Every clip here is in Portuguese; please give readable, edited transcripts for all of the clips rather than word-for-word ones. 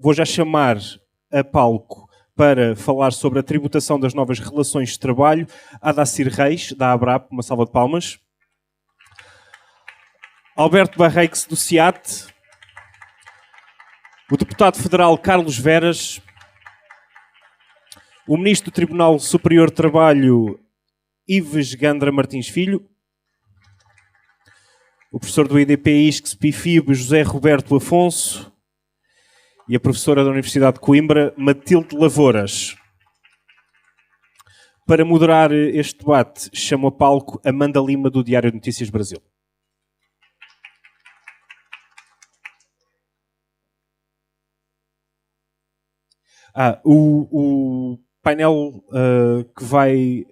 vou já chamar a palco para falar sobre a tributação das novas relações de trabalho a Adacir Reis, da ABRAP, uma salva de palmas. Alberto Barreix, do SEAT. O deputado federal Carlos Veras. O ministro do Tribunal Superior de Trabalho, Ives Gandra Martins Filho. O professor do IDP ISCS-PIFIB, José Roberto Afonso. E a professora da Universidade de Coimbra, Matilde Lavouras. Para moderar este debate, chamo a palco Amanda Lima, do Diário de Notícias Brasil. O painel que vai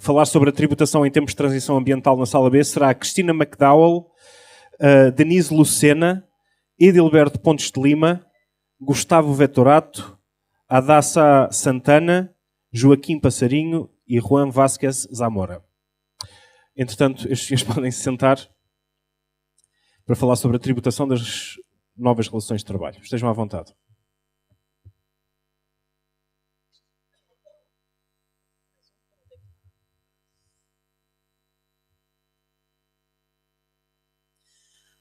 falar sobre a tributação em termos de transição ambiental na sala B será a Cristina McDowell, Denise Lucena, Edilberto Pontes de Lima, Gustavo Vettorato, Adassa Santana, Joaquim Passarinho e Juan Vázquez Zamora. Entretanto, estes senhores podem se sentar para falar sobre a tributação das novas relações de trabalho. Estejam à vontade.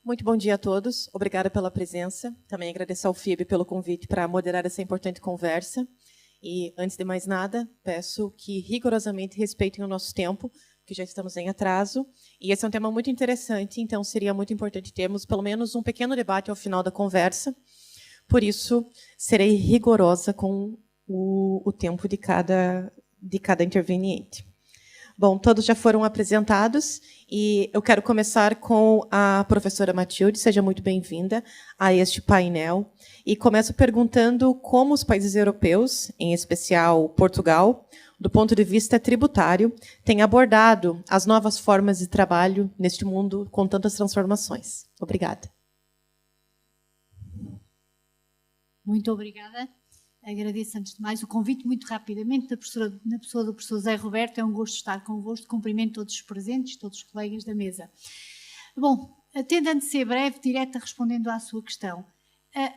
Muito bom dia a todos. Obrigada pela presença. Também agradecer ao FIB pelo convite para moderar essa importante conversa. E, antes de mais nada, peço que rigorosamente respeitem o nosso tempo, que já estamos em atraso. E esse é um tema muito interessante, então seria muito importante termos pelo menos um pequeno debate ao final da conversa. Por isso, serei rigorosa com o tempo de cada interveniente. Bom, todos já foram apresentados e eu quero começar com a professora Matilde. Seja muito bem-vinda a este painel. E começo perguntando como os países europeus, em especial Portugal, do ponto de vista tributário, têm abordado as novas formas de trabalho neste mundo com tantas transformações. Obrigada. Muito obrigada. Agradeço, antes de mais, o convite muito rapidamente na pessoa do professor Zé Roberto. É um gosto estar convosco. Cumprimento todos os presentes, todos os colegas da mesa. Bom, tentando ser breve, direta, respondendo à sua questão. A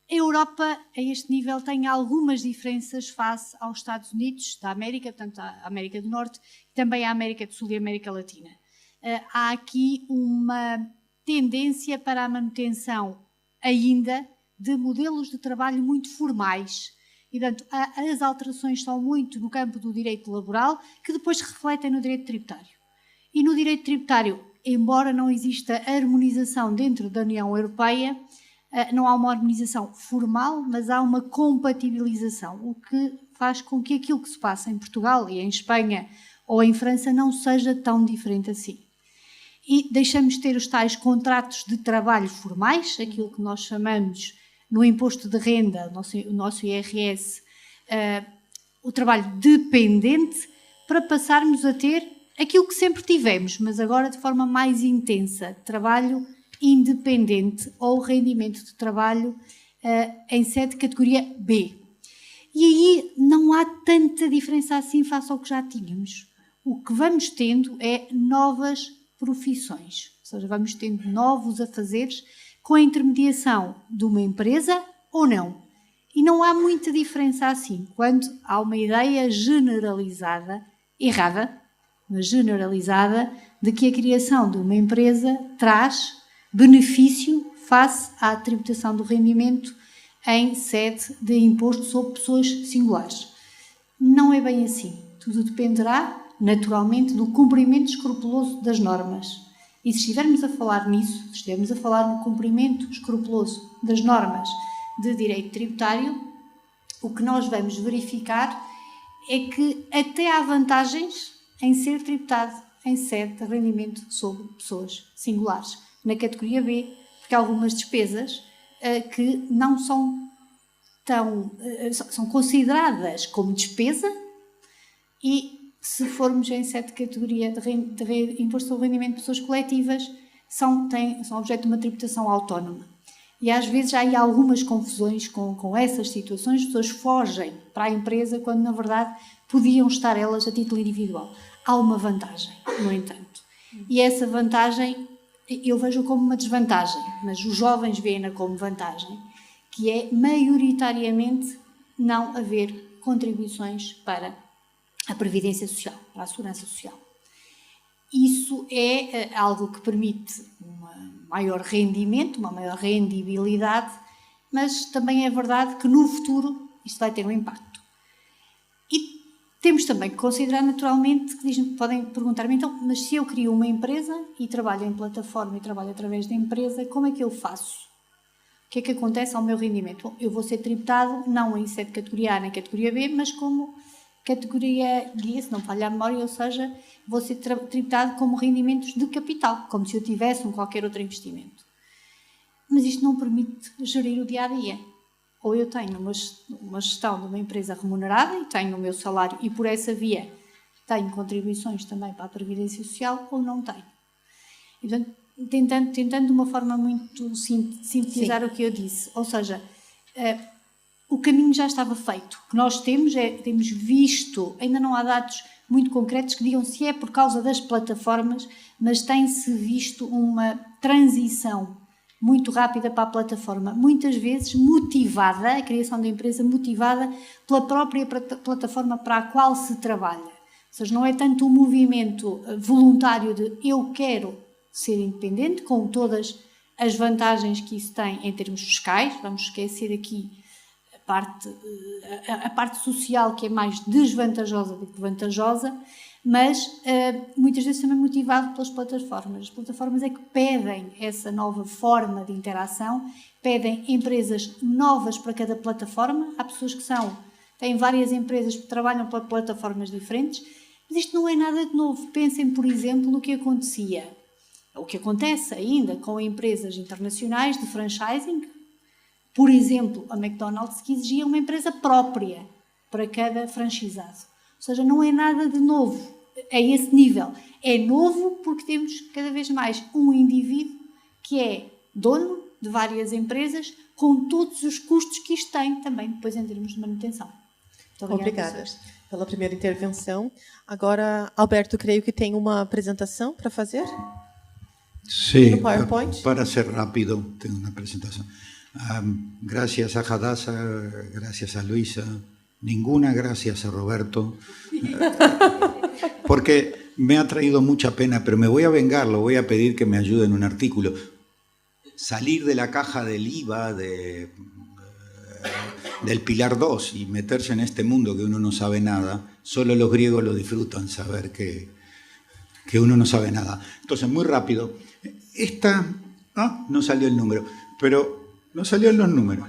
Europa, a este nível, tem algumas diferenças face aos Estados Unidos da América, portanto, à América do Norte, e também à América do Sul e América Latina. Há aqui uma tendência para a manutenção ainda de modelos de trabalho muito formais. E, portanto, as alterações são muito no campo do direito laboral, que depois se refletem no direito tributário. E no direito tributário, embora não exista harmonização dentro da União Europeia, não há uma harmonização formal, mas há uma compatibilização, o que faz com que aquilo que se passa em Portugal e em Espanha ou em França não seja tão diferente assim. E deixamos de ter os tais contratos de trabalho formais, aquilo que nós chamamos no imposto de renda, o nosso IRS, o trabalho dependente, para passarmos a ter aquilo que sempre tivemos, mas agora de forma mais intensa, trabalho independente ou rendimento de trabalho em sede de categoria B. E aí não há tanta diferença assim face ao que já tínhamos. O que vamos tendo é novas profissões, ou seja, vamos tendo novos afazeres com a intermediação de uma empresa ou não. E não há muita diferença assim, quando há uma ideia generalizada, errada, mas generalizada, de que a criação de uma empresa traz benefício face à tributação do rendimento em sede de imposto sobre pessoas singulares. Não é bem assim. Tudo dependerá, naturalmente, do cumprimento escrupuloso das normas. E se estivermos a falar nisso, se estivermos a falar no cumprimento escrupuloso das normas de direito tributário, o que nós vamos verificar é que até há vantagens em ser tributado em sede de rendimento sobre pessoas singulares. Na categoria B, porque há algumas despesas que não são são consideradas como despesa e, se formos em sede de categoria de imposto sobre o rendimento de pessoas coletivas, são objeto de uma tributação autónoma. E às vezes há aí algumas confusões com essas situações, as pessoas fogem para a empresa quando na verdade podiam estar elas a título individual. Há uma vantagem, no entanto. E essa vantagem eu vejo como uma desvantagem, mas os jovens veem-na como vantagem, que é maioritariamente não haver contribuições para a Previdência Social, para a Segurança Social. Isso é algo que permite um maior rendimento, uma maior rendibilidade, mas também é verdade que no futuro isto vai ter um impacto. E temos também que considerar naturalmente, que podem perguntar-me, então, mas se eu crio uma empresa e trabalho em plataforma e trabalho através da empresa, como é que eu faço? O que é que acontece ao meu rendimento? Bom, eu vou ser tributado não em sede categoria A nem categoria B, mas como categoria guia, se não falha a memória, ou seja, vou ser tributado como rendimentos de capital, como se eu tivesse qualquer outro investimento. Mas isto não permite gerir o dia-a-dia. Ou eu tenho uma gestão de uma empresa remunerada e tenho o meu salário e por essa via tenho contribuições também para a Previdência Social, ou não tenho. E, portanto, tentando de uma forma muito sintetizar o que eu disse. Ou seja, o caminho já estava feito. O que nós temos visto, ainda não há dados muito concretos que digam se é por causa das plataformas, mas tem-se visto uma transição muito rápida para a plataforma, muitas vezes motivada, a criação da empresa motivada pela própria plataforma para a qual se trabalha. Ou seja, não é tanto um movimento voluntário de eu quero ser independente, com todas as vantagens que isso tem em termos fiscais, vamos esquecer aqui a parte social, que é mais desvantajosa do que vantajosa, mas muitas vezes também motivado pelas plataformas. As plataformas é que pedem essa nova forma de interação, pedem empresas novas para cada plataforma. Há pessoas que têm várias empresas que trabalham para plataformas diferentes, mas isto não é nada de novo. Pensem, por exemplo, no que acontecia, o que acontece ainda com empresas internacionais de franchising. Por exemplo, a McDonald's, que exigia uma empresa própria para cada franchisado. Ou seja, não é nada de novo a esse nível. É novo porque temos cada vez mais um indivíduo que é dono de várias empresas, com todos os custos que isto tem também depois em termos de manutenção. Muito obrigada pela primeira intervenção. Agora, Alberto, creio que tem uma apresentação para fazer. Sí, no PowerPoint. Para ser rápido, tengo una presentación. Gracias a Hadassah, gracias a Luisa, ninguna gracias a Roberto, porque me ha traído mucha pena, pero me voy a vengar, lo voy a pedir que me ayude en un artículo. Salir de la caja del IVA, del Pilar 2 y meterse en este mundo que uno no sabe nada, solo los griegos lo disfrutan, saber que uno no sabe nada. Entonces, muy rápido, no salió el número, pero no salieron los números.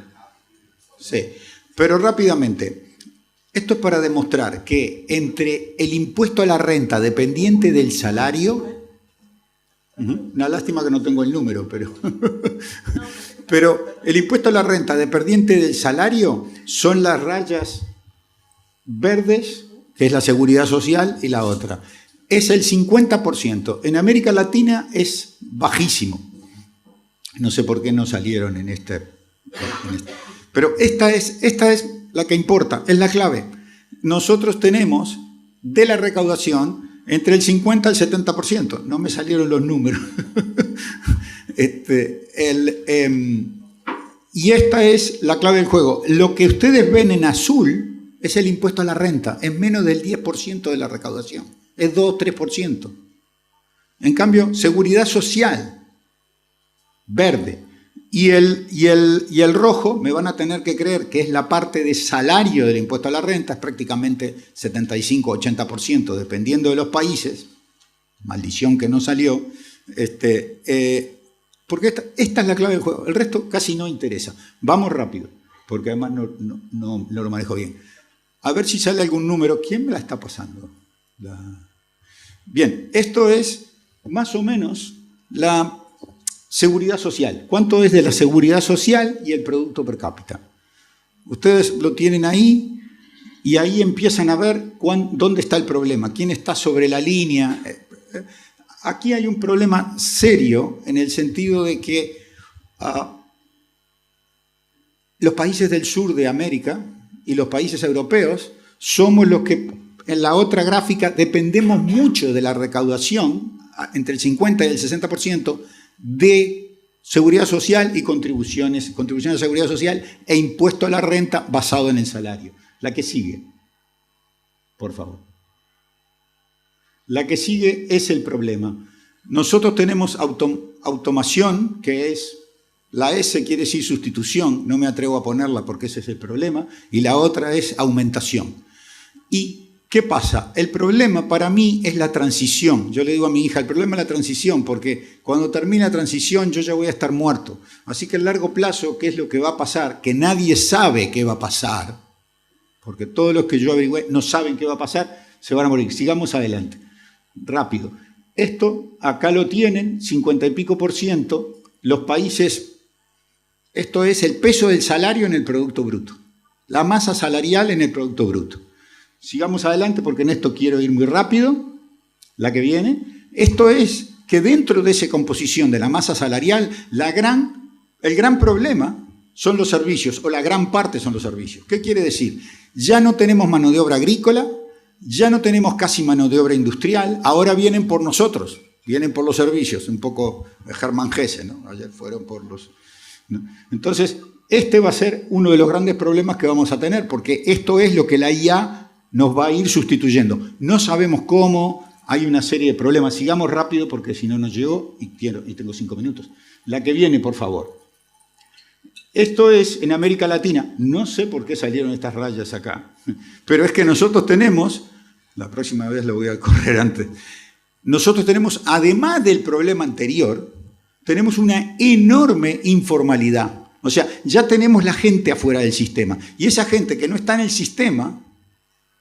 Sí, pero rápidamente, esto es para demostrar que entre el impuesto a la renta dependiente del salario, una lástima que no tengo el número, pero el impuesto a la renta dependiente del salario son las rayas verdes, que es la seguridad social, y la otra. Es el 50%. En América Latina es bajísimo. No sé por qué no salieron en este. Pero esta es la que importa, es la clave. Nosotros tenemos de la recaudación entre el 50 y el 70%. No me salieron los números. Y esta es la clave del juego. Lo que ustedes ven en azul es el impuesto a la renta. Es menos del 10% de la recaudación. Es 2-3%. En cambio, seguridad social, verde. Y el rojo, me van a tener que creer que es la parte de salario del impuesto a la renta, es prácticamente 75-80%, dependiendo de los países. Maldición que no salió. Porque esta es la clave del juego. El resto casi no interesa. Vamos rápido, porque además no lo manejo bien. A ver si sale algún número. ¿Quién me la está pasando? Bien, esto es más o menos la seguridad social. ¿Cuánto es de la seguridad social y el producto per cápita? Ustedes lo tienen ahí y ahí empiezan a ver dónde está el problema, quién está sobre la línea. Aquí hay un problema serio en el sentido de que los países del sur de América y los países europeos somos los que en la otra gráfica dependemos mucho de la recaudación, entre el 50 y el 60%, de seguridad social y contribuciones a seguridad social e impuesto a la renta basado en el salario. La que sigue, por favor. La que sigue es el problema. Nosotros tenemos automación, que es, la S quiere decir sustitución, no me atrevo a ponerla porque ese es el problema, y la otra es aumentación. ¿Y qué pasa? El problema para mí es la transición. Yo le digo a mi hija, el problema es la transición, porque cuando termine la transición yo ya voy a estar muerto. Así que a largo plazo, ¿qué es lo que va a pasar? Que nadie sabe qué va a pasar, porque todos los que yo averigüé no saben qué va a pasar, se van a morir. Sigamos adelante. Rápido. Esto acá lo tienen, 50 y pico %. Los países, esto es el peso del salario en el Producto Bruto. La masa salarial en el Producto Bruto. Sigamos adelante porque en esto quiero ir muy rápido. La que viene. Esto es que dentro de esa composición de la masa salarial, el gran problema son los servicios, o la gran parte son los servicios. ¿Qué quiere decir? Ya no tenemos mano de obra agrícola, ya no tenemos casi mano de obra industrial, ahora vienen por nosotros, vienen por los servicios, un poco Hermann Hesse, ¿no? Ayer fueron por los... ¿no? Entonces, este va a ser uno de los grandes problemas que vamos a tener, porque esto es lo que la IA nos va a ir sustituyendo. No sabemos cómo, hay una serie de problemas. Sigamos rápido porque si no nos llego y tengo 5 minutos. La que viene, por favor. Esto es en América Latina. No sé por qué salieron estas rayas acá, pero es que nosotros tenemos, la próxima vez lo voy a correr antes, nosotros tenemos, además del problema anterior, tenemos una enorme informalidad. O sea, ya tenemos la gente afuera del sistema. Y esa gente que no está en el sistema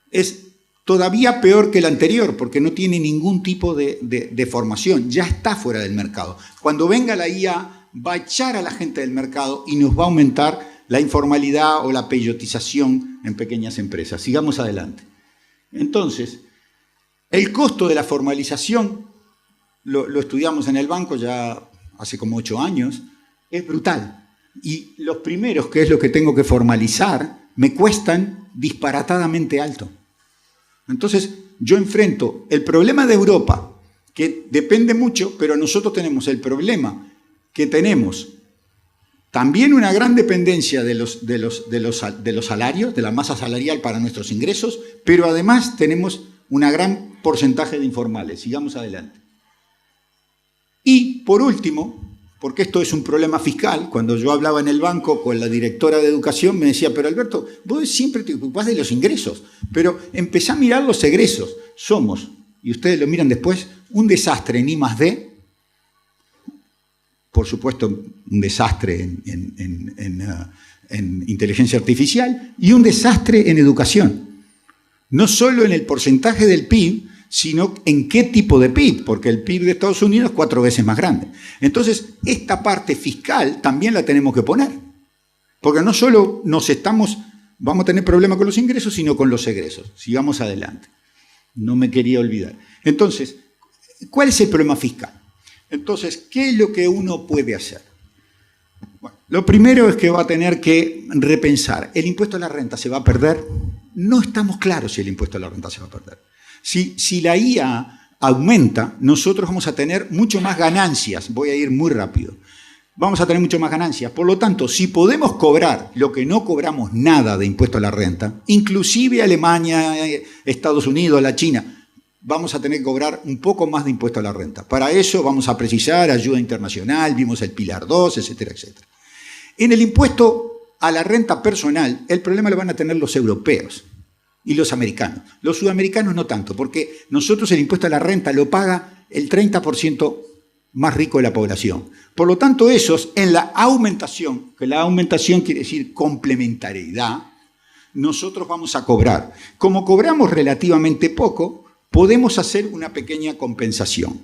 es todavía peor que el anterior, porque no tiene ningún tipo de formación. Ya está fuera del mercado. Cuando venga la IA, va a echar a la gente del mercado y nos va a aumentar la informalidad o la peyotización en pequeñas empresas. Sigamos adelante. Entonces, el costo de la formalización, lo estudiamos en el banco ya hace como 8 años, es brutal. Y los primeros, que es lo que tengo que formalizar, me cuestan disparatadamente alto. Entonces, yo enfrento el problema de Europa, que depende mucho, pero nosotros tenemos el problema que tenemos también una gran dependencia de los salarios, de la masa salarial para nuestros ingresos, pero además tenemos un gran porcentaje de informales. Sigamos adelante. Y, por último, porque esto es un problema fiscal, cuando yo hablaba en el banco con la directora de educación, me decía, pero Alberto, vos siempre te ocupás de los ingresos, pero empezá a mirar los egresos. Somos, y ustedes lo miran después, un desastre en I+D, por supuesto, un desastre en inteligencia artificial y un desastre en educación. No solo en el porcentaje del PIB, sino en qué tipo de PIB, porque el PIB de Estados Unidos es 4 veces más grande. Entonces, esta parte fiscal también la tenemos que poner, porque no solo vamos a tener problemas con los ingresos, sino con los egresos. Sigamos adelante. No me quería olvidar. Entonces, ¿cuál es el problema fiscal? Entonces, ¿qué es lo que uno puede hacer? Bueno, lo primero es que va a tener que repensar. ¿El impuesto a la renta se va a perder? No estamos claros si el impuesto a la renta se va a perder. Si la IA aumenta, nosotros vamos a tener mucho más ganancias. Voy a ir muy rápido. Vamos a tener mucho más ganancias. Por lo tanto, si podemos cobrar lo que no cobramos nada de impuesto a la renta, inclusive Alemania, Estados Unidos, la China, vamos a tener que cobrar un poco más de impuesto a la renta. Para eso vamos a precisar ayuda internacional, vimos el Pilar 2, etcétera, etcétera. En el impuesto a la renta personal, el problema lo van a tener los europeos y los americanos. Los sudamericanos no tanto, porque nosotros el impuesto a la renta lo paga el 30% más rico de la población. Por lo tanto, esos en la aumentación, que la aumentación quiere decir complementariedad, nosotros vamos a cobrar. Como cobramos relativamente poco, podemos hacer una pequeña compensación.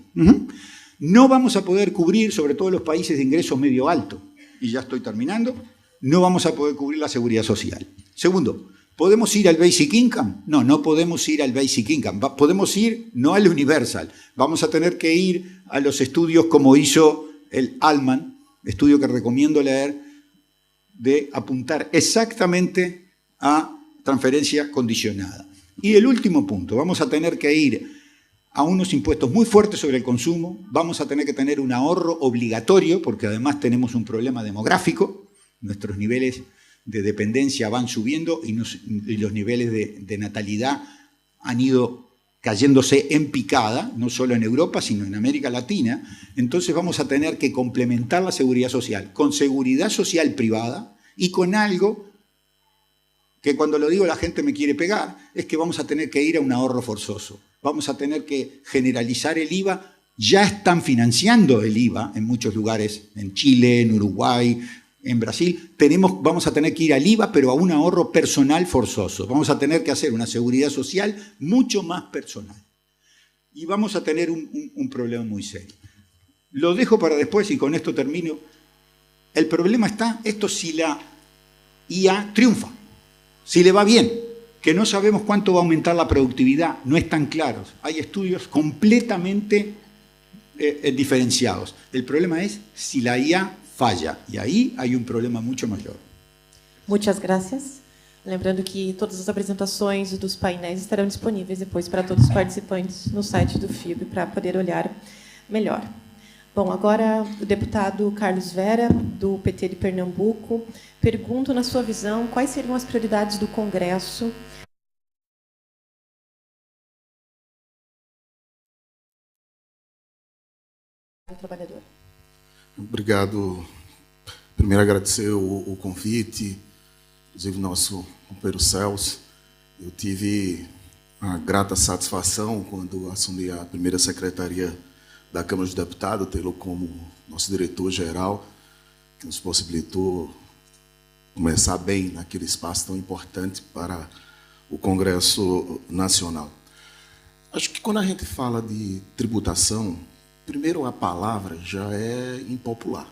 No vamos a poder cubrir, sobre todo los países de ingreso medio alto, y ya estoy terminando, no vamos a poder cubrir la seguridad social. Segundo, ¿podemos ir al Basic Income? No, no podemos ir al Basic Income. Podemos ir no al Universal. Vamos a tener que ir a los estudios como hizo el Altman, estudio que recomiendo leer, de apuntar exactamente a transferencia condicionada. Y el último punto, vamos a tener que ir a unos impuestos muy fuertes sobre el consumo, vamos a tener que tener un ahorro obligatorio, porque además tenemos un problema demográfico, nuestros niveles de dependencia van subiendo y los niveles de natalidad han ido cayéndose en picada, no solo en Europa, sino en América Latina. Entonces vamos a tener que complementar la seguridad social con seguridad social privada y con algo que cuando lo digo la gente me quiere pegar, es que vamos a tener que ir a un ahorro forzoso. Vamos a tener que generalizar el IVA. Ya están financiando el IVA en muchos lugares, en Chile, en Uruguay, en Brasil. Vamos a tener que ir al IVA, pero a un ahorro personal forzoso. Vamos a tener que hacer una seguridad social mucho más personal. Y vamos a tener un problema muy serio. Lo dejo para después y con esto termino. El problema está, esto si la IA triunfa, si le va bien, que no sabemos cuánto va a aumentar la productividad, no están claros. Hay estudios completamente diferenciados. El problema es si la IA falla, e aí hay um problema muito maior. Muitas graças. Lembrando que todas as apresentações dos painéis estarão disponíveis depois para todos os participantes no site do FIB para poder olhar melhor. Bom, agora o deputado Carlos Vera, do PT de Pernambuco, pergunto, na sua visão, quais seriam as prioridades do Congresso do trabalhador? Obrigado. Primeiro, agradecer o convite, inclusive nosso companheiro Celso. Eu tive a grata satisfação, quando assumi a primeira secretaria da Câmara dos Deputados, tê-lo como nosso diretor-geral, que nos possibilitou começar bem naquele espaço tão importante para o Congresso Nacional. Acho que quando a gente fala de tributação, primeiro, a palavra já é impopular.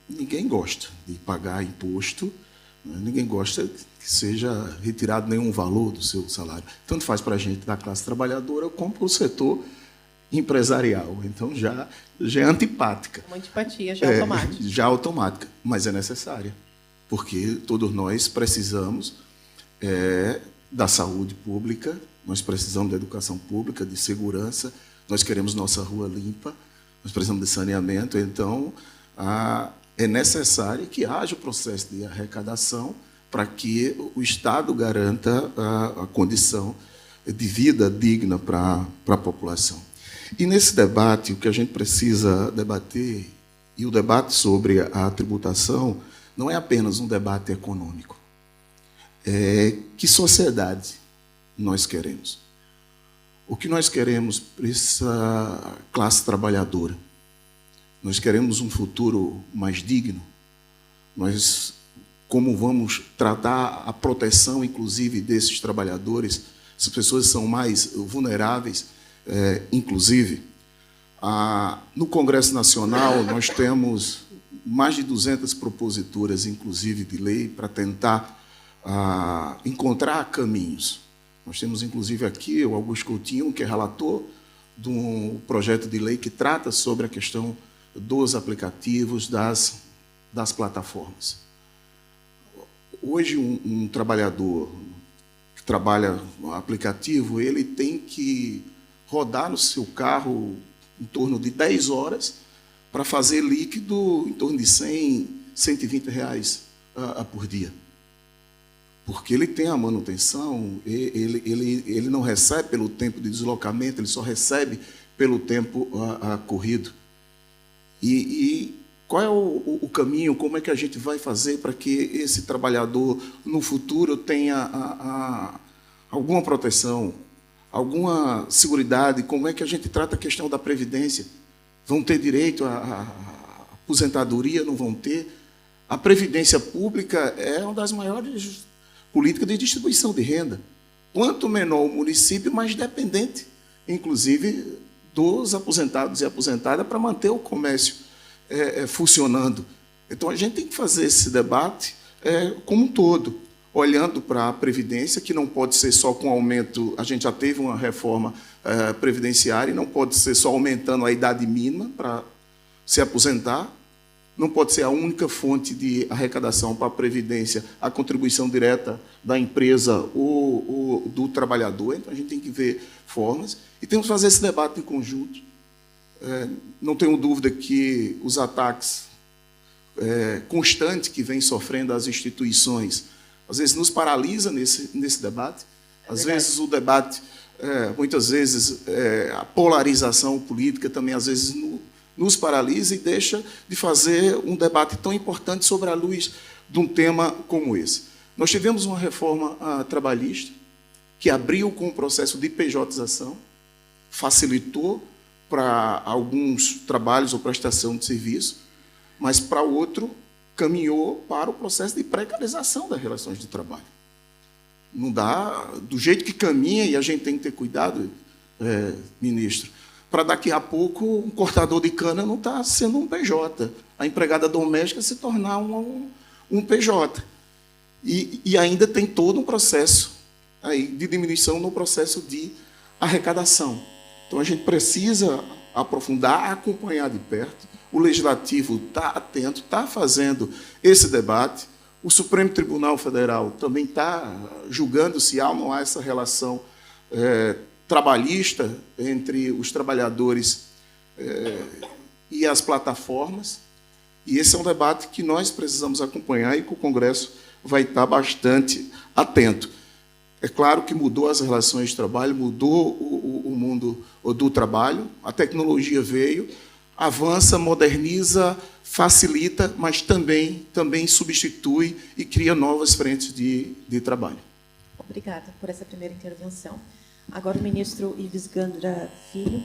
Ninguém gosta de pagar imposto, né? Ninguém gosta que seja retirado nenhum valor do seu salário. Tanto faz para a gente da classe trabalhadora como para o setor empresarial. Então, já é antipática. Uma antipatia já automática. Já automática, mas é necessária, porque todos nós precisamos da saúde pública, nós precisamos da educação pública, de segurança, nós queremos nossa rua limpa, nós precisamos de saneamento, então é necessário que haja o processo de arrecadação para que o Estado garanta a condição de vida digna para a população. E nesse debate, o que a gente precisa debater, e o debate sobre a tributação, não é apenas um debate econômico. Que sociedade nós queremos? O que nós queremos para essa classe trabalhadora? Nós queremos um futuro mais digno? Como vamos tratar a proteção, inclusive, desses trabalhadores? As pessoas são mais vulneráveis, inclusive. No Congresso Nacional, nós temos mais de 200 proposituras, inclusive, de lei, para tentar encontrar caminhos. Nós temos, inclusive, aqui o Augusto Coutinho, que é relator de um projeto de lei que trata sobre a questão dos aplicativos, das plataformas. Hoje, um trabalhador que trabalha no aplicativo, ele tem que rodar no seu carro em torno de 10 horas para fazer líquido em torno de 100, 120 reais por dia. Porque ele tem a manutenção, ele não recebe pelo tempo de deslocamento, ele só recebe pelo tempo corrido. E qual é o caminho, como é que a gente vai fazer para que esse trabalhador, no futuro, tenha alguma proteção, alguma seguridade? Como é que a gente trata a questão da previdência? Vão ter direito à aposentadoria? Não vão ter? A previdência pública é uma das maiores políticas de distribuição de renda. Quanto menor o município, mais dependente, inclusive, dos aposentados e aposentadas para manter o comércio funcionando. Então, a gente tem que fazer esse debate como um todo, olhando para a previdência, que não pode ser só com aumento. A gente já teve uma reforma previdenciária, e não pode ser só aumentando a idade mínima para se aposentar. Não pode ser a única fonte de arrecadação para a previdência, a contribuição direta da empresa ou do trabalhador. Então, a gente tem que ver formas, e temos que fazer esse debate em conjunto. Não tenho dúvida que os ataques constantes que vêm sofrendo as instituições, às vezes nos paralisa nesse debate. Às vezes o debate, muitas vezes a polarização política também às vezes nos paralisa e deixa de fazer um debate tão importante sobre a luz de um tema como esse. Nós tivemos uma reforma trabalhista que abriu com o processo de pejotização, facilitou para alguns trabalhos ou prestação de serviço, mas para o outro caminhou para o processo de precarização das relações de trabalho. Não dá, do jeito que caminha, e a gente tem que ter cuidado, ministro, para daqui a pouco um cortador de cana não está sendo um PJ, a empregada doméstica se tornar um PJ. E ainda tem todo um processo aí de diminuição no processo de arrecadação. Então, a gente precisa aprofundar, acompanhar de perto. O Legislativo está atento, está fazendo esse debate. O Supremo Tribunal Federal também está julgando se há ou não há essa relação trabalhista entre os trabalhadores e as plataformas. E esse é um debate que nós precisamos acompanhar e que o Congresso vai estar bastante atento. É claro que mudou as relações de trabalho, mudou o mundo do trabalho, a tecnologia veio, avança, moderniza, facilita, mas também substitui e cria novas frentes de trabalho. Obrigada por essa primeira intervenção. Agora, o ministro Ives Gandra Filho,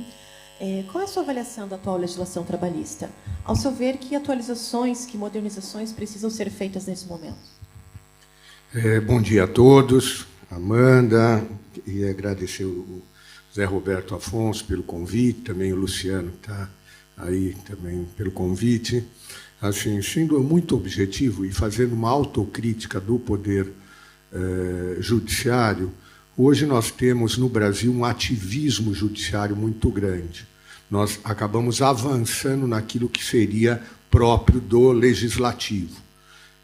qual é a sua avaliação da atual legislação trabalhista? Ao seu ver, que atualizações, que modernizações precisam ser feitas nesse momento? Bom dia a todos. Amanda, e agradecer o Zé Roberto Afonso pelo convite, também o Luciano que está aí também pelo convite. Assim, sendo muito objetivo e fazendo uma autocrítica do poder judiciário, hoje nós temos no Brasil um ativismo judiciário muito grande. Nós acabamos avançando naquilo que seria próprio do legislativo.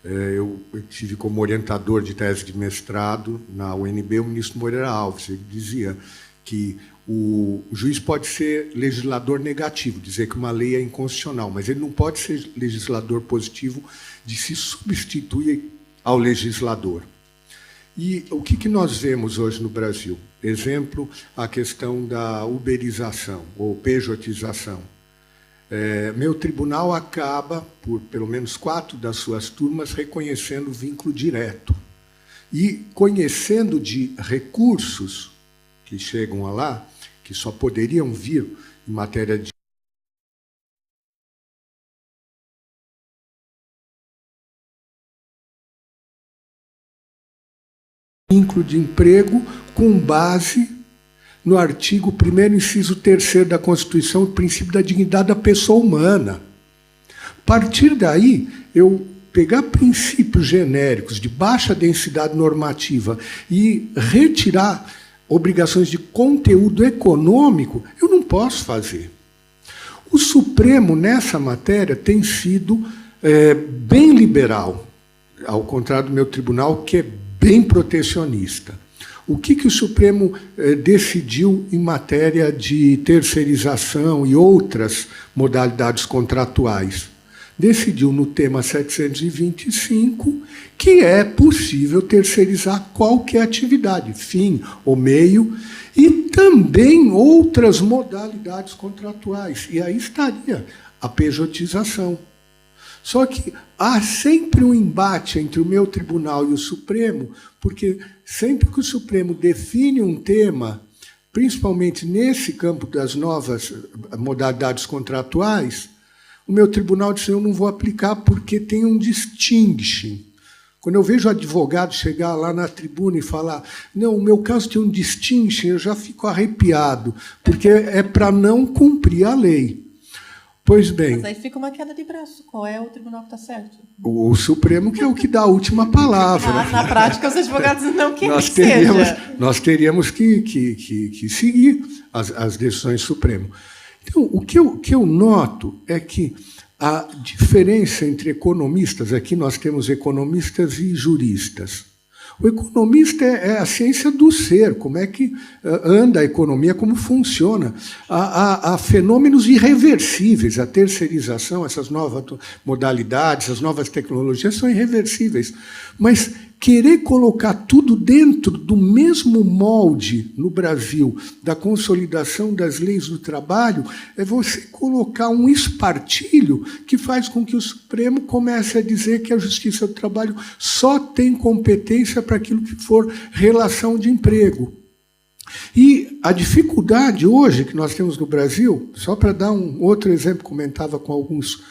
Eu tive como orientador de tese de mestrado na UNB o ministro Moreira Alves. Ele dizia que o juiz pode ser legislador negativo, dizer que uma lei é inconstitucional, mas ele não pode ser legislador positivo de se substituir ao legislador. E o que nós vemos hoje no Brasil? Exemplo, a questão da uberização ou pejotização. Meu tribunal acaba, por pelo menos 4 das suas turmas, reconhecendo o vínculo direto. E conhecendo de recursos que chegam a lá, que só poderiam vir em matéria de vínculo de emprego com base no artigo 1º, inciso 3º da Constituição, o princípio da dignidade da pessoa humana. A partir daí, eu pegar princípios genéricos de baixa densidade normativa e retirar obrigações de conteúdo econômico, eu não posso fazer. O Supremo, nessa matéria, tem sido bem liberal, ao contrário do meu tribunal, que é bem protecionista. O que o Supremo decidiu em matéria de terceirização e outras modalidades contratuais? Decidiu no tema 725 que é possível terceirizar qualquer atividade, fim ou meio, e também outras modalidades contratuais. E aí estaria a pejotização. Só que há sempre um embate entre o meu tribunal e o Supremo, porque sempre que o Supremo define um tema, principalmente nesse campo das novas modalidades contratuais, o meu tribunal diz: eu não vou aplicar porque tem um distinction. Quando eu vejo o advogado chegar lá na tribuna e falar: não, o meu caso tem um distinction, eu já fico arrepiado, porque é para não cumprir a lei. Pois bem... Mas aí fica uma queda de braço. Qual é o tribunal que está certo? O Supremo, que é o que dá a última palavra. Na prática, os advogados não querem nós teríamos que seguir as decisões do Supremo. Então, o que eu noto é que a diferença entre economistas, aqui nós temos economistas e juristas. O economista é a ciência do ser, como é que anda a economia, como funciona. Há fenômenos irreversíveis, a terceirização, essas novas modalidades, as novas tecnologias são irreversíveis. Mas querer colocar tudo dentro do mesmo molde no Brasil da consolidação das leis do trabalho é você colocar um espartilho que faz com que o Supremo comece a dizer que a Justiça do Trabalho só tem competência para aquilo que for relação de emprego. E a dificuldade hoje que nós temos no Brasil, só para dar um outro exemplo, comentava com alguns,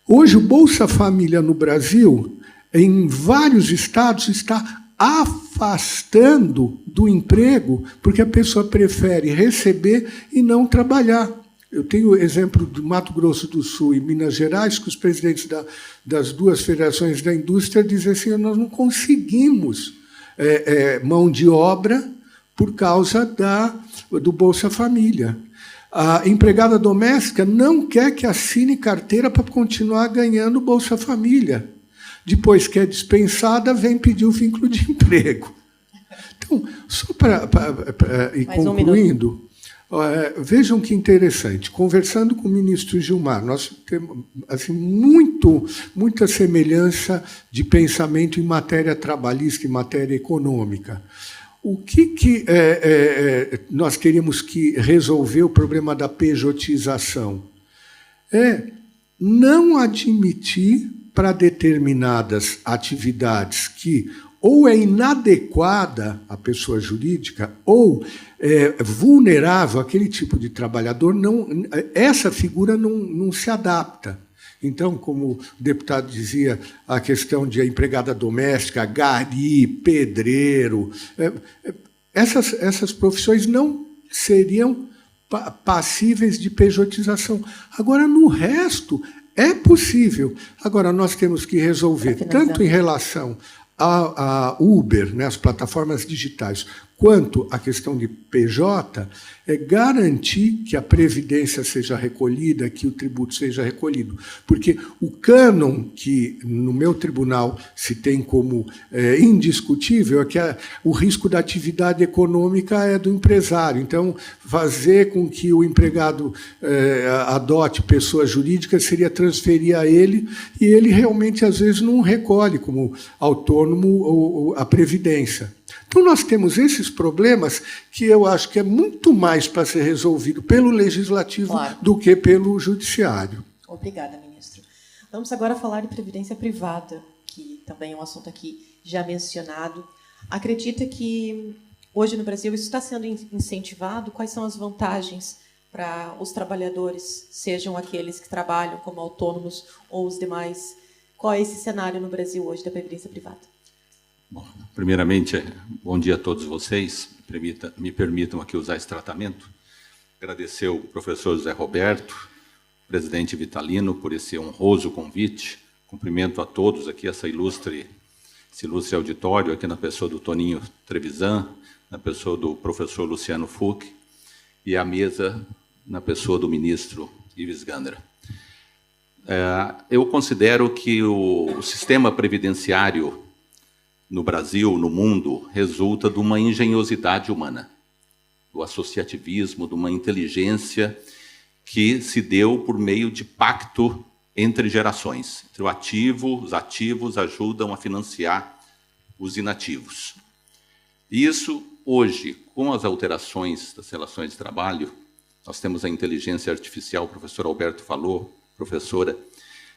hoje o Bolsa Família no Brasil, em vários estados, está afastando do emprego porque a pessoa prefere receber e não trabalhar. Eu tenho o exemplo do Mato Grosso do Sul e Minas Gerais, que os presidentes das duas federações da indústria dizem assim, nós não conseguimos mão de obra por causa do Bolsa Família. A empregada doméstica não quer que assine carteira para continuar ganhando Bolsa Família. Depois que é dispensada, vem pedir o vínculo de emprego. Então, só para ir concluindo, vejam que interessante. Conversando com o ministro Gilmar, nós temos assim, muita semelhança de pensamento em matéria trabalhista e matéria econômica. O que nós teríamos que resolver o problema da pejotização? É não admitir para determinadas atividades que ou é inadequada à pessoa jurídica ou é vulnerável àquele tipo de trabalhador, essa figura não se adapta. Então, como o deputado dizia, a questão de empregada doméstica, gari, pedreiro, essas profissões não seriam passíveis de pejotização. Agora, no resto, é possível. Agora, nós temos que resolver, tanto em relação a Uber, né, as plataformas digitais, quanto a questão de PJ, é garantir que a previdência seja recolhida, que o tributo seja recolhido. Porque o cânon que, no meu tribunal, se tem como indiscutível é que o risco da atividade econômica é do empresário. Então, fazer com que o empregado adote pessoa jurídica seria transferir a ele, e ele realmente, às vezes, não recolhe como autônomo a previdência. Então, nós temos esses problemas que eu acho que é muito mais para ser resolvido pelo Legislativo do que pelo Judiciário. Obrigada, ministro. Vamos agora falar de previdência privada, que também é um assunto aqui já mencionado. Acredita que hoje no Brasil isso está sendo incentivado? Quais são as vantagens para os trabalhadores, sejam aqueles que trabalham como autônomos ou os demais? Qual é esse cenário no Brasil hoje da previdência privada? Bom, primeiramente, bom dia a todos vocês. Me permitam aqui usar esse tratamento. Agradecer ao professor José Roberto, presidente Vitalino, por esse honroso convite. Cumprimento a todos aqui, esse ilustre auditório, aqui na pessoa do Toninho Trevisan, na pessoa do professor Luciano Fuch, e a mesa na pessoa do ministro Ives Gandra. Eu considero que o sistema previdenciário no Brasil, no mundo, resulta de uma engenhosidade humana, do associativismo, de uma inteligência que se deu por meio de pacto entre gerações. Os ativos ajudam a financiar os inativos. Isso, hoje, com as alterações das relações de trabalho, nós temos a inteligência artificial, o professor Alberto falou, professora,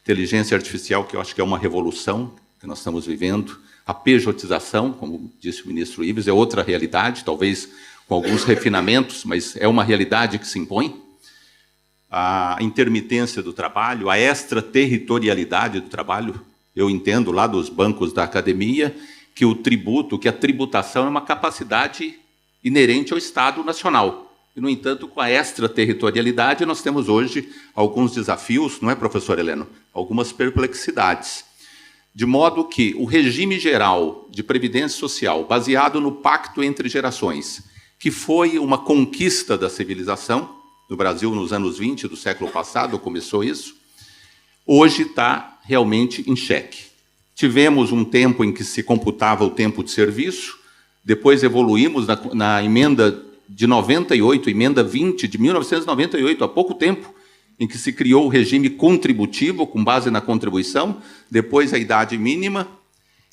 inteligência artificial, que eu acho que é uma revolução que nós estamos vivendo. A pejotização, como disse o ministro Ives, é outra realidade, talvez com alguns refinamentos, mas é uma realidade que se impõe. A intermitência do trabalho, a extraterritorialidade do trabalho. Eu entendo lá dos bancos da academia que que a tributação é uma capacidade inerente ao Estado Nacional. E, no entanto, com a extraterritorialidade, nós temos hoje alguns desafios, não é, professor Heleno? Algumas perplexidades. De modo que o regime geral de previdência social, baseado no pacto entre gerações, que foi uma conquista da civilização, no Brasil nos anos 20 do século passado, começou isso, hoje está realmente em xeque. tivemos um tempo em que se computava o tempo de serviço, depois evoluímos na emenda de 98, emenda 20 de 1998, há pouco tempo, em que se criou o regime contributivo, com base na contribuição, depois a idade mínima,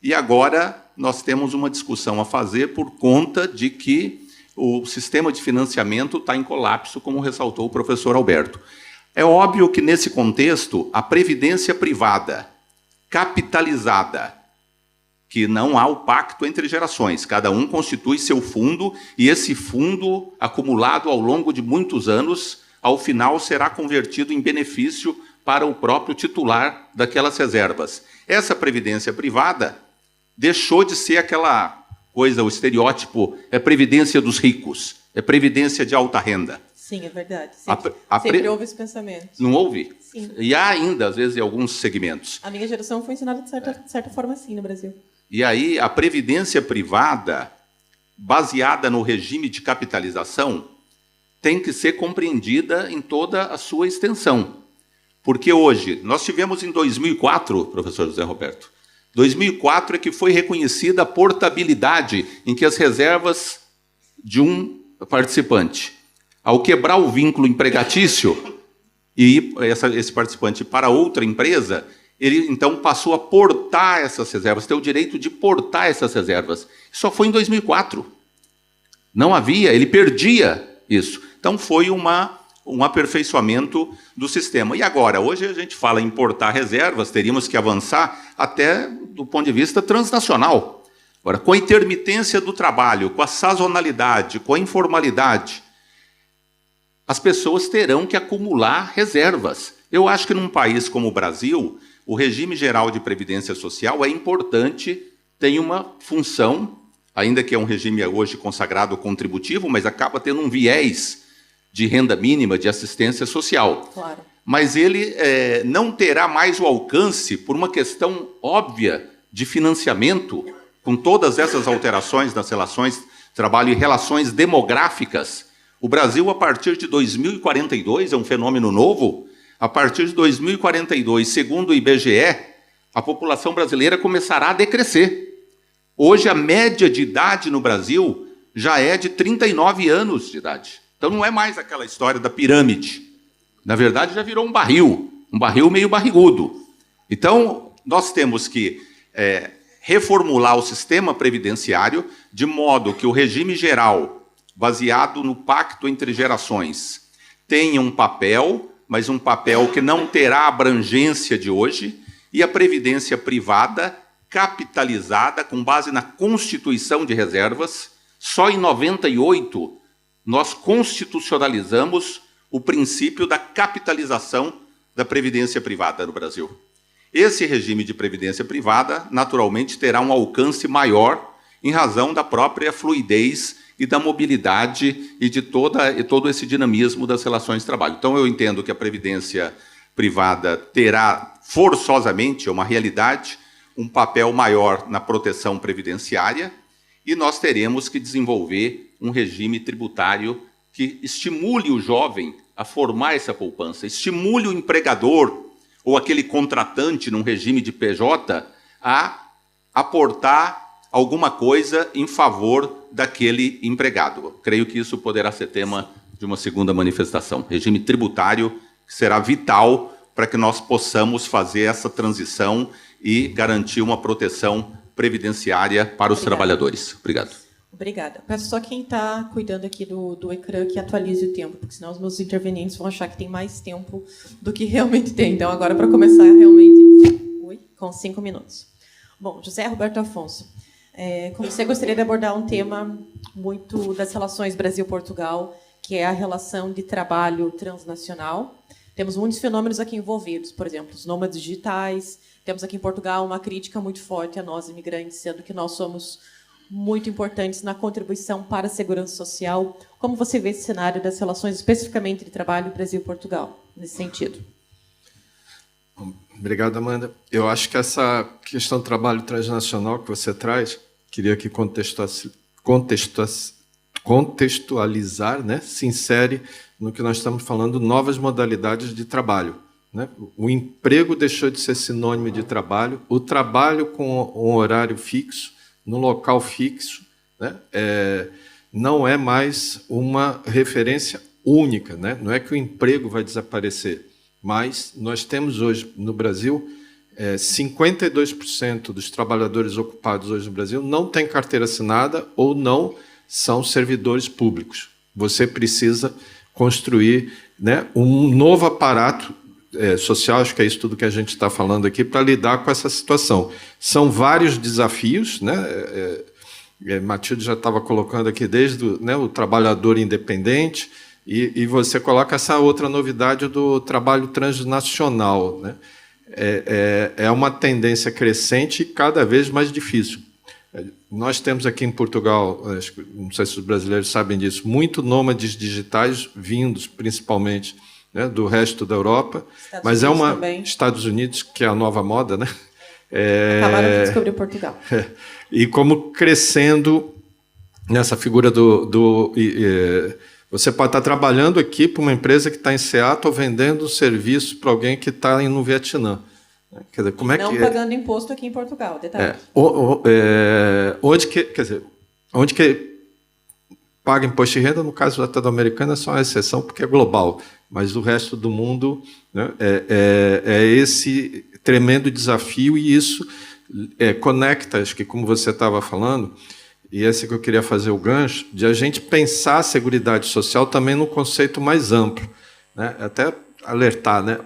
e agora nós temos uma discussão a fazer por conta de que o sistema de financiamento está em colapso, como ressaltou o professor Alberto. É óbvio que, nesse contexto, a previdência privada, capitalizada, que não há o pacto entre gerações, cada um constitui seu fundo, e esse fundo, acumulado ao longo de muitos anos, ao final será convertido em benefício para o próprio titular daquelas reservas. Essa previdência privada deixou de ser aquela coisa, o estereótipo, é previdência dos ricos, é previdência de alta renda. Sim, é verdade. Sempre houve esse pensamento. Não houve? Sim. E há ainda, às vezes, em alguns segmentos. A minha geração foi ensinada de certa forma assim no Brasil. E aí, a previdência privada, baseada no regime de capitalização, tem que ser compreendida em toda a sua extensão. Porque hoje, nós tivemos em 2004, professor José Roberto, 2004 é que foi reconhecida a portabilidade em que as reservas de um participante, ao quebrar o vínculo empregatício e esse participante para outra empresa, ele então passou a portar essas reservas, ter o direito de portar essas reservas. Só foi em 2004. Não havia, ele perdia isso. Então, foi um aperfeiçoamento do sistema. E agora, hoje a gente fala em importar reservas, teríamos que avançar até do ponto de vista transnacional. Agora, com a intermitência do trabalho, com a sazonalidade, com a informalidade, as pessoas terão que acumular reservas. Eu acho que num país como o Brasil, o regime geral de previdência social é importante, tem uma função, ainda que é um regime hoje consagrado contributivo, mas acaba tendo um viés de renda mínima, de assistência social. Claro. Mas ele não terá mais o alcance por uma questão óbvia de financiamento, com todas essas alterações nas relações de trabalho e relações demográficas. O Brasil, a partir de 2042, é um fenômeno novo, a partir de 2042, segundo o IBGE, a população brasileira começará a decrescer. Hoje, a média de idade no Brasil já é de 39 anos de idade. Então, não é mais aquela história da pirâmide. Na verdade, já virou um barril meio barrigudo. Então, nós temos que reformular o sistema previdenciário de modo que o regime geral, baseado no pacto entre gerações, tenha um papel, mas um papel que não terá a abrangência de hoje, e a previdência privada, capitalizada, com base na constituição de reservas. Só em 98, nós constitucionalizamos o princípio da capitalização da previdência privada no Brasil. Esse regime de previdência privada, naturalmente, terá um alcance maior em razão da própria fluidez e da mobilidade e de todo esse dinamismo das relações de trabalho. Então, eu entendo que a previdência privada terá forçosamente, é uma realidade, um papel maior na proteção previdenciária, e nós teremos que desenvolver um regime tributário que estimule o jovem a formar essa poupança, estimule o empregador ou aquele contratante num regime de PJ a aportar alguma coisa em favor daquele empregado. Eu creio que isso poderá ser tema de uma segunda manifestação. Regime tributário que será vital para que nós possamos fazer essa transição e garantir uma proteção previdenciária para os trabalhadores. Obrigado. Obrigada. Peço só quem está cuidando aqui do ecrã que atualize o tempo, porque senão os meus intervenientes vão achar que tem mais tempo do que realmente tem. Então, agora, para começar realmente com 5 minutos. Bom, José Roberto Afonso, como você gostaria de abordar um tema muito das relações Brasil-Portugal, que é a relação de trabalho transnacional. Temos muitos fenômenos aqui envolvidos, por exemplo, os nômades digitais. Temos aqui em Portugal uma crítica muito forte a nós, imigrantes, sendo que nós somos muito importantes na contribuição para a segurança social. Como você vê esse cenário das relações, especificamente de trabalho Brasil-Portugal, nesse sentido? Obrigado, Amanda. Eu acho que essa questão do trabalho transnacional que você traz, queria que contextualizar, né, se insere no que nós estamos falando, novas modalidades de trabalho, né? O emprego deixou de ser sinônimo de trabalho, o trabalho com um horário fixo, no local fixo, né? Não é mais uma referência única, né? Não é que o emprego vai desaparecer, mas nós temos hoje no Brasil 52% dos trabalhadores ocupados hoje no Brasil não têm carteira assinada ou não são servidores públicos. Você precisa construir, né, um novo aparato social, acho que é isso tudo que a gente está falando aqui, para lidar com essa situação. São vários desafios, né? Matilde já estava colocando aqui desde o trabalhador independente, e você coloca essa outra novidade do trabalho transnacional, né? É uma tendência crescente e cada vez mais difícil. Nós temos aqui em Portugal, não sei se os brasileiros sabem disso, muito nômades digitais vindos, principalmente, né, do resto da Europa, mas Estados Unidos, que é a nova moda, né? Acabaram de descobrir Portugal. E como crescendo nessa figura você pode estar trabalhando aqui para uma empresa que está em Seattle vendendo um serviço para alguém que está no Vietnã. Quer dizer, como não pagando imposto aqui em Portugal, detalhe. Onde que paga imposto de renda, no caso da Estado americana, é só uma exceção, porque é global. Mas o resto do mundo, né, é esse tremendo desafio, e isso conecta, acho que como você estava falando, e esse que eu queria fazer o gancho, de a gente pensar a Seguridade Social também num conceito mais amplo, né? Até alertar, né?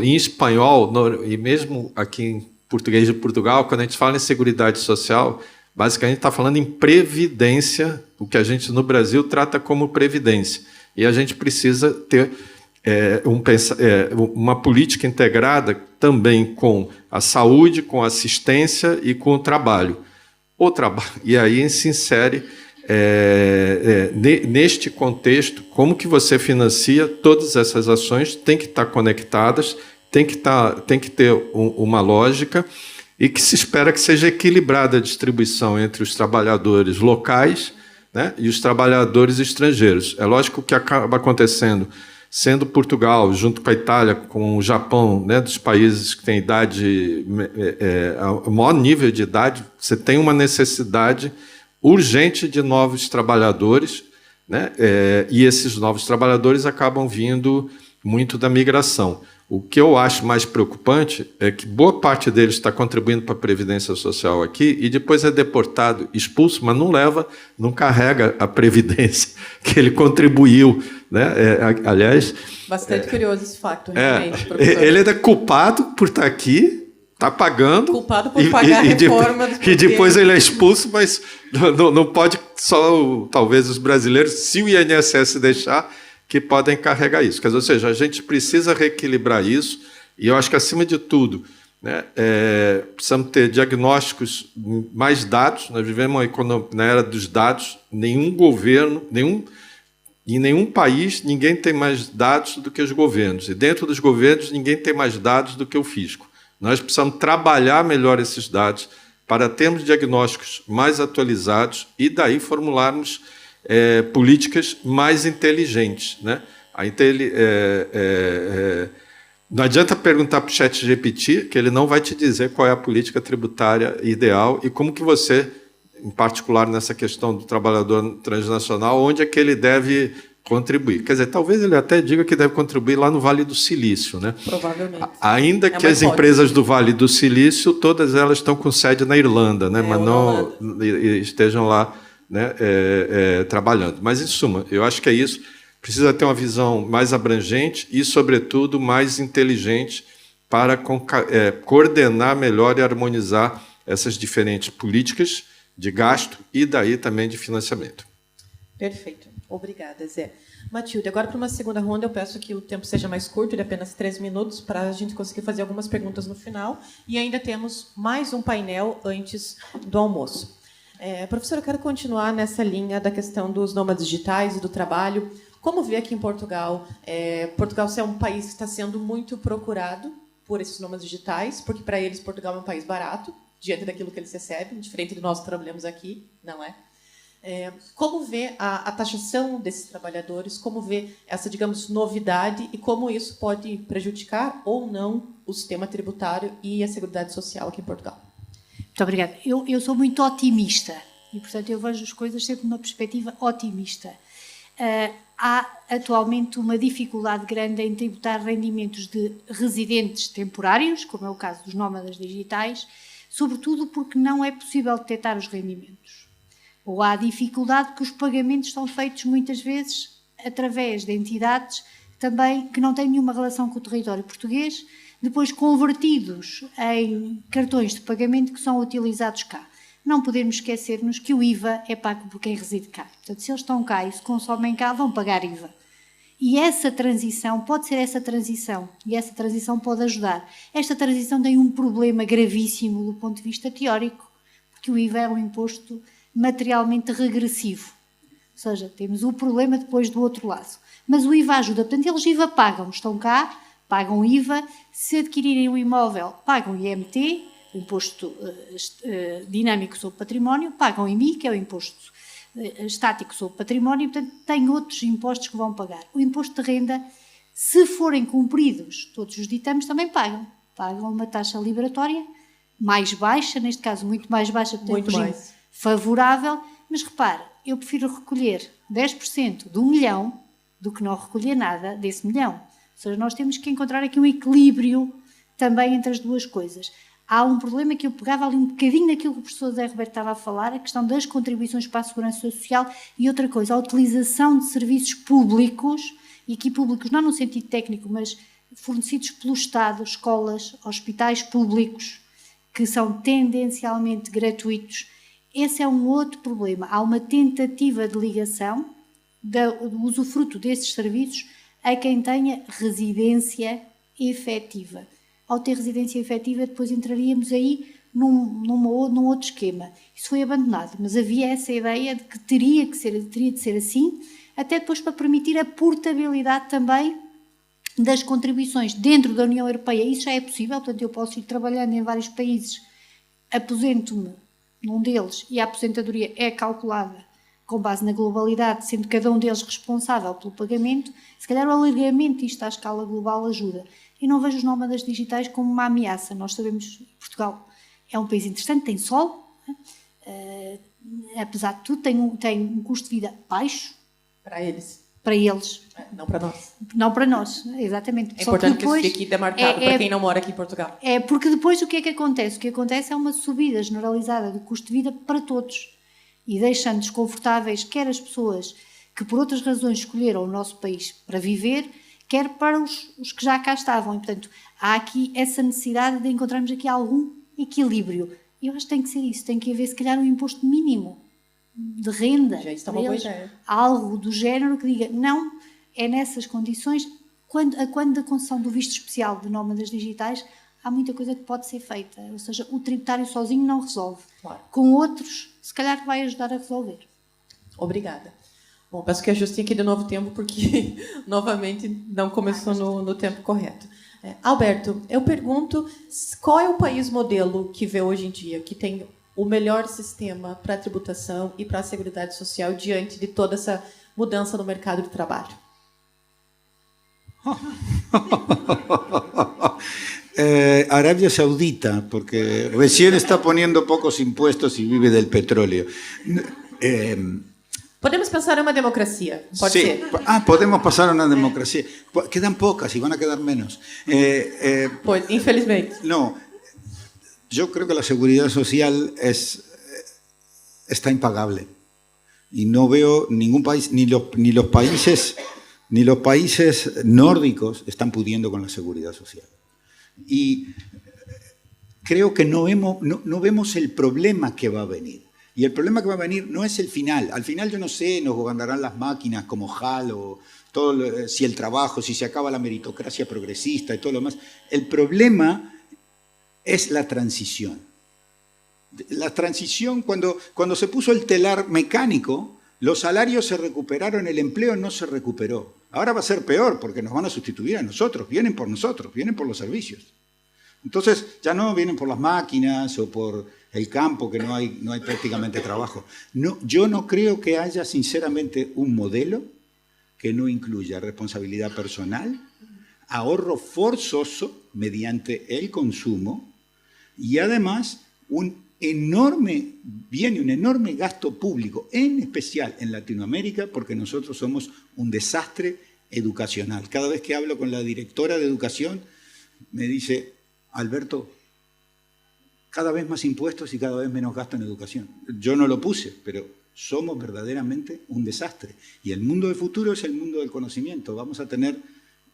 Em espanhol, e mesmo aqui em português de Portugal, quando a gente fala em Seguridade Social, basicamente está falando em previdência, o que a gente no Brasil trata como previdência. E a gente precisa ter uma política integrada também com a saúde, com a assistência e com o trabalho. E aí se insere, neste contexto, como que você financia todas essas ações, tem que estar conectadas, tem que ter uma lógica, e que se espera que seja equilibrada a distribuição entre os trabalhadores locais, né, e os trabalhadores estrangeiros. É lógico que acaba acontecendo, sendo Portugal, junto com a Itália, com o Japão, né, dos países que têm idade, o maior nível de idade, você tem uma necessidade urgente de novos trabalhadores, né, e esses novos trabalhadores acabam vindo muito da migração. O que eu acho mais preocupante é que boa parte deles está contribuindo para a Previdência Social aqui e depois é deportado, expulso, mas não carrega a Previdência que ele contribuiu, né? Aliás... Bastante curioso esse facto, realmente, ele é culpado por estar aqui, está pagando... Culpado por pagar a reforma dos e depois ele é expulso, mas não pode só, talvez, os brasileiros, se o INSS deixar, que podem carregar isso. Ou seja, a gente precisa reequilibrar isso, e eu acho que, acima de tudo, né, precisamos ter diagnósticos, mais dados. Nós vivemos na era dos dados, nenhum governo, em nenhum país, ninguém tem mais dados do que os governos, e dentro dos governos, ninguém tem mais dados do que o fisco. Nós precisamos trabalhar melhor esses dados para termos diagnósticos mais atualizados e daí formularmos políticas mais inteligentes, né? Não adianta perguntar para o ChatGPT, que ele não vai te dizer qual é a política tributária ideal e como que você, em particular nessa questão do trabalhador transnacional, onde é que ele deve contribuir. Quer dizer, talvez ele até diga que deve contribuir lá no Vale do Silício, né? Provavelmente. Ainda que as empresas do Vale do Silício, todas elas estão com sede na Irlanda, né? Mas não estejam lá, né, trabalhando. Mas, em suma, eu acho que é isso. Precisa ter uma visão mais abrangente e, sobretudo, mais inteligente para coordenar melhor e harmonizar essas diferentes políticas de gasto e, daí, também de financiamento. Perfeito. Obrigada, Zé. Matilde, agora para uma segunda ronda, eu peço que o tempo seja mais curto, de apenas 3 minutos, para a gente conseguir fazer algumas perguntas no final. E ainda temos mais um painel antes do almoço. Professora, eu quero continuar nessa linha da questão dos nômades digitais e do trabalho. Como vê aqui em Portugal? Portugal é um país que está sendo muito procurado por esses nômades digitais, porque para eles Portugal é um país barato, diante daquilo que eles recebem, diferente do nós que trabalhamos aqui, não é? Como vê a taxação desses trabalhadores, como vê essa, digamos, novidade e como isso pode prejudicar ou não o sistema tributário e a Seguridade Social aqui em Portugal? Muito obrigada. Eu sou muito otimista e, portanto, eu vejo as coisas sempre numa perspectiva otimista. Há atualmente uma dificuldade grande em tributar rendimentos de residentes temporários, como é o caso dos nómadas digitais, sobretudo porque não é possível detectar os rendimentos. Ou há dificuldade que os pagamentos são feitos muitas vezes através de entidades também que não têm nenhuma relação com o território português, depois convertidos em cartões de pagamento que são utilizados cá. Não podemos esquecer-nos que o IVA é pago por quem reside cá. Portanto, se eles estão cá e se consomem cá, vão pagar IVA. E essa transição, pode ser essa transição, e essa transição pode ajudar. Esta transição tem um problema gravíssimo do ponto de vista teórico, porque o IVA é um imposto materialmente regressivo. Ou seja, temos o problema depois do outro lado. Mas o IVA ajuda. Portanto, eles IVA pagam, estão cá, pagam IVA. Se adquirirem um imóvel, pagam IMT, o imposto dinâmico sobre património, pagam IMI, que é o imposto estático sobre património, e, portanto, têm outros impostos que vão pagar. O imposto de renda, se forem cumpridos todos os ditames, também pagam. Pagam uma taxa liberatória mais baixa, neste caso muito mais baixa, porque tem um regime favorável, mas repare, eu prefiro recolher 10% de 1 milhão do que não recolher nada desse milhão. Ou seja, nós temos que encontrar aqui um equilíbrio também entre as duas coisas. Há um problema que eu pegava ali um bocadinho daquilo que o professor José Roberto estava a falar, a questão das contribuições para a segurança social e outra coisa, a utilização de serviços públicos, e aqui públicos não no sentido técnico, mas fornecidos pelo Estado, escolas, hospitais públicos, que são tendencialmente gratuitos. Esse é um outro problema. Há uma tentativa de ligação do usufruto desses serviços a quem tenha residência efetiva. Ao ter residência efetiva, depois entraríamos aí num outro esquema. Isso foi abandonado, mas havia essa ideia de que teria de ser assim, até depois para permitir a portabilidade também das contribuições dentro da União Europeia. Isso já é possível, portanto eu posso ir trabalhando em vários países, aposento-me num deles e a aposentadoria é calculada com base na globalidade, sendo cada um deles responsável pelo pagamento. Se calhar o alargamento disto à escala global ajuda. Eu não vejo os nómadas digitais como uma ameaça. Nós sabemos que Portugal é um país interessante, tem sol, apesar de tudo, tem um custo de vida baixo. Para eles. Para eles. Não para nós. Não para nós, exatamente. É importante que isso fique demarcado para quem não mora aqui em Portugal. É porque depois o que é que acontece? O que acontece é uma subida generalizada do custo de vida para todos. E deixando desconfortáveis quer as pessoas que por outras razões escolheram o nosso país para viver, quer para os que já cá estavam. E, portanto, há aqui essa necessidade de encontrarmos aqui algum equilíbrio. E eu acho que tem que ser isso. Tem que haver, se calhar, um imposto mínimo de renda. Já está uma boa ideia. Algo do género que diga, não, é nessas condições. Quando da concessão do visto especial de nómadas digitais, há muita coisa que pode ser feita. Ou seja, o tributário sozinho não resolve. Claro. Com outros, se calhar vai ajudar a resolver. Obrigada. Bom, peço que ajustem aqui de novo o tempo, porque novamente não começou no tempo correto. Alberto, eu pergunto qual é o país modelo que vê hoje em dia, que tem o melhor sistema para a tributação e para a seguridade social diante de toda essa mudança no mercado de trabalho? Arabia Saudita, porque recién está poniendo pocos impuestos y vive del petróleo. Podemos pensar en una democracia, pode ser. Podemos pasar a una democracia. Quedan pocas y van a quedar menos. Pues, infelizmente. No, yo creo que la seguridad social está impagable. Y no veo ningún país, ni los países nórdicos están pudiendo con la seguridad social. Y creo que no vemos el problema que va a venir. Y el problema que va a venir no es el final. Al final yo no sé, nos gobernarán las máquinas como HAL o todo, si el trabajo, si se acaba la meritocracia progresista y todo lo demás. El problema es la transición. La transición, cuando se puso el telar mecánico, los salarios se recuperaron, el empleo no se recuperó. Ahora va a ser peor porque nos van a sustituir a nosotros, vienen por los servicios. Entonces ya no vienen por las máquinas o por el campo, que no hay prácticamente trabajo. No, yo no creo que haya sinceramente un modelo que no incluya responsabilidad personal, ahorro forzoso mediante el consumo y además un enorme bien y un enorme gasto público, en especial en Latinoamérica, porque nosotros somos un desastre educacional. Cada vez que hablo con la directora de educación, me dice, Alberto, cada vez más impuestos y cada vez menos gasto en educación. Yo no lo puse, pero somos verdaderamente un desastre. Y el mundo del futuro es el mundo del conocimiento. Vamos a tener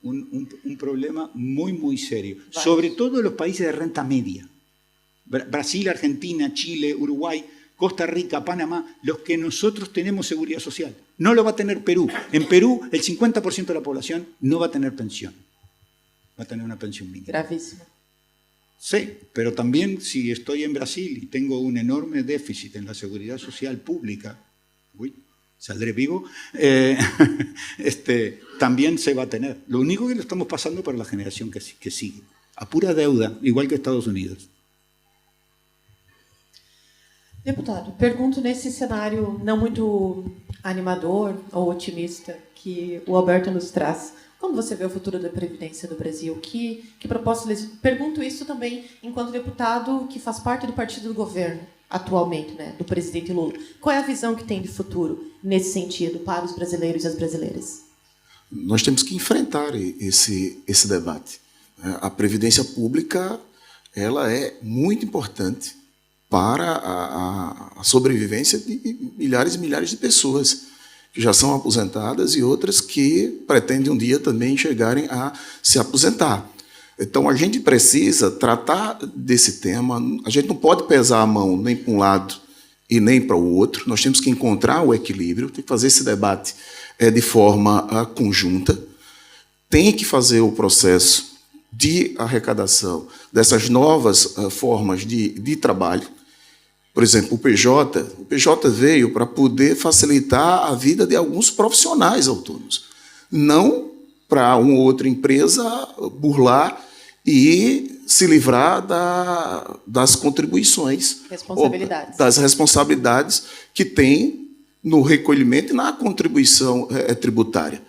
un problema muy, muy serio. Vale. Sobre todo en los países de renta media. Brasil, Argentina, Chile, Uruguay, Costa Rica, Panamá, los que nosotros tenemos seguridad social. No lo va a tener Perú. En Perú, el 50% de la población no va a tener pensión. Va a tener una pensión mínima. Gravísimo. Sí, pero también si estoy en Brasil y tengo un enorme déficit en la seguridad social pública, saldré vivo, también se va a tener. Lo único que lo estamos pasando para la generación que sigue. A pura deuda, igual que Estados Unidos. Deputado, pergunto nesse cenário não muito animador ou otimista que o Alberto nos traz. Como você vê o futuro da Previdência do Brasil? Que propostas... Pergunto isso também enquanto deputado que faz parte do partido do governo atualmente, né, do presidente Lula. Qual é a visão que tem de futuro nesse sentido para os brasileiros e as brasileiras? Nós temos que enfrentar esse debate. A Previdência Pública ela é muito importante para a sobrevivência de milhares e milhares de pessoas que já são aposentadas e outras que pretendem um dia também chegarem a se aposentar. Então, a gente precisa tratar desse tema, a gente não pode pesar a mão nem para um lado e nem para o outro, nós temos que encontrar o equilíbrio, tem que fazer esse debate de forma conjunta, tem que fazer o processo de arrecadação dessas novas formas de trabalho. Por exemplo, o PJ veio para poder facilitar a vida de alguns profissionais autônomos, não para uma outra empresa burlar e se livrar das contribuições, das responsabilidades que tem no recolhimento e na contribuição tributária.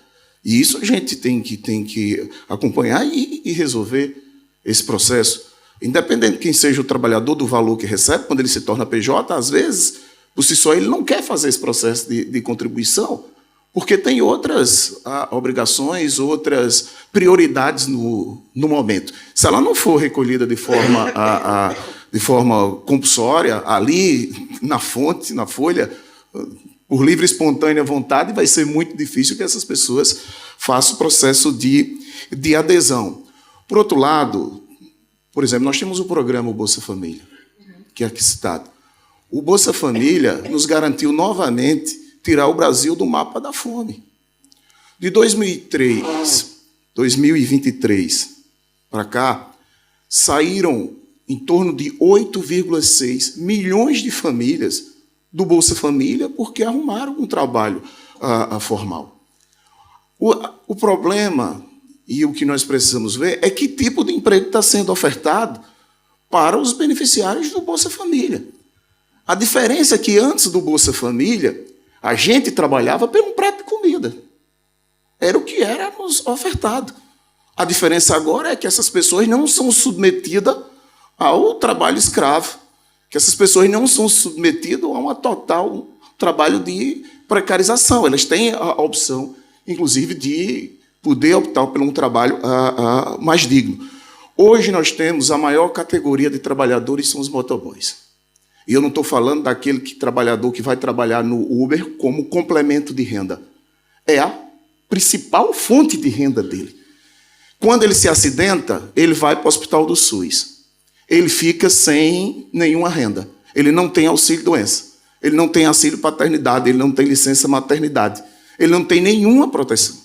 E isso a gente tem que acompanhar e resolver esse processo. Independente de quem seja o trabalhador, do valor que recebe, quando ele se torna PJ, às vezes, por si só, ele não quer fazer esse processo de contribuição, porque tem outras obrigações, outras prioridades no momento. Se ela não for recolhida de forma compulsória, ali, na fonte, na folha, por livre e espontânea vontade, vai ser muito difícil que essas pessoas façam o processo de adesão. Por outro lado, por exemplo, nós temos o programa Bolsa Família, que é aqui citado. O Bolsa Família nos garantiu novamente tirar o Brasil do mapa da fome. De 2023 para cá, saíram em torno de 8,6 milhões de famílias do Bolsa Família porque arrumaram um trabalho formal. O problema, e o que nós precisamos ver, é que tipo de emprego está sendo ofertado para os beneficiários do Bolsa Família. A diferença é que antes do Bolsa Família, a gente trabalhava por um prato de comida. Era o que era nos ofertado. A diferença agora é que essas pessoas não são submetidas ao trabalho escravo, que essas pessoas não são submetidas a um total trabalho de precarização. Elas têm a opção, inclusive, de poder optar por um trabalho mais digno. Hoje nós temos a maior categoria de trabalhadores, são os motoboys. E eu não estou falando daquele trabalhador que vai trabalhar no Uber como complemento de renda. É a principal fonte de renda dele. Quando ele se acidenta, ele vai para o hospital do SUS. Ele fica sem nenhuma renda. Ele não tem auxílio-doença. Ele não tem auxílio paternidade. Ele não tem licença maternidade. Ele não tem nenhuma proteção.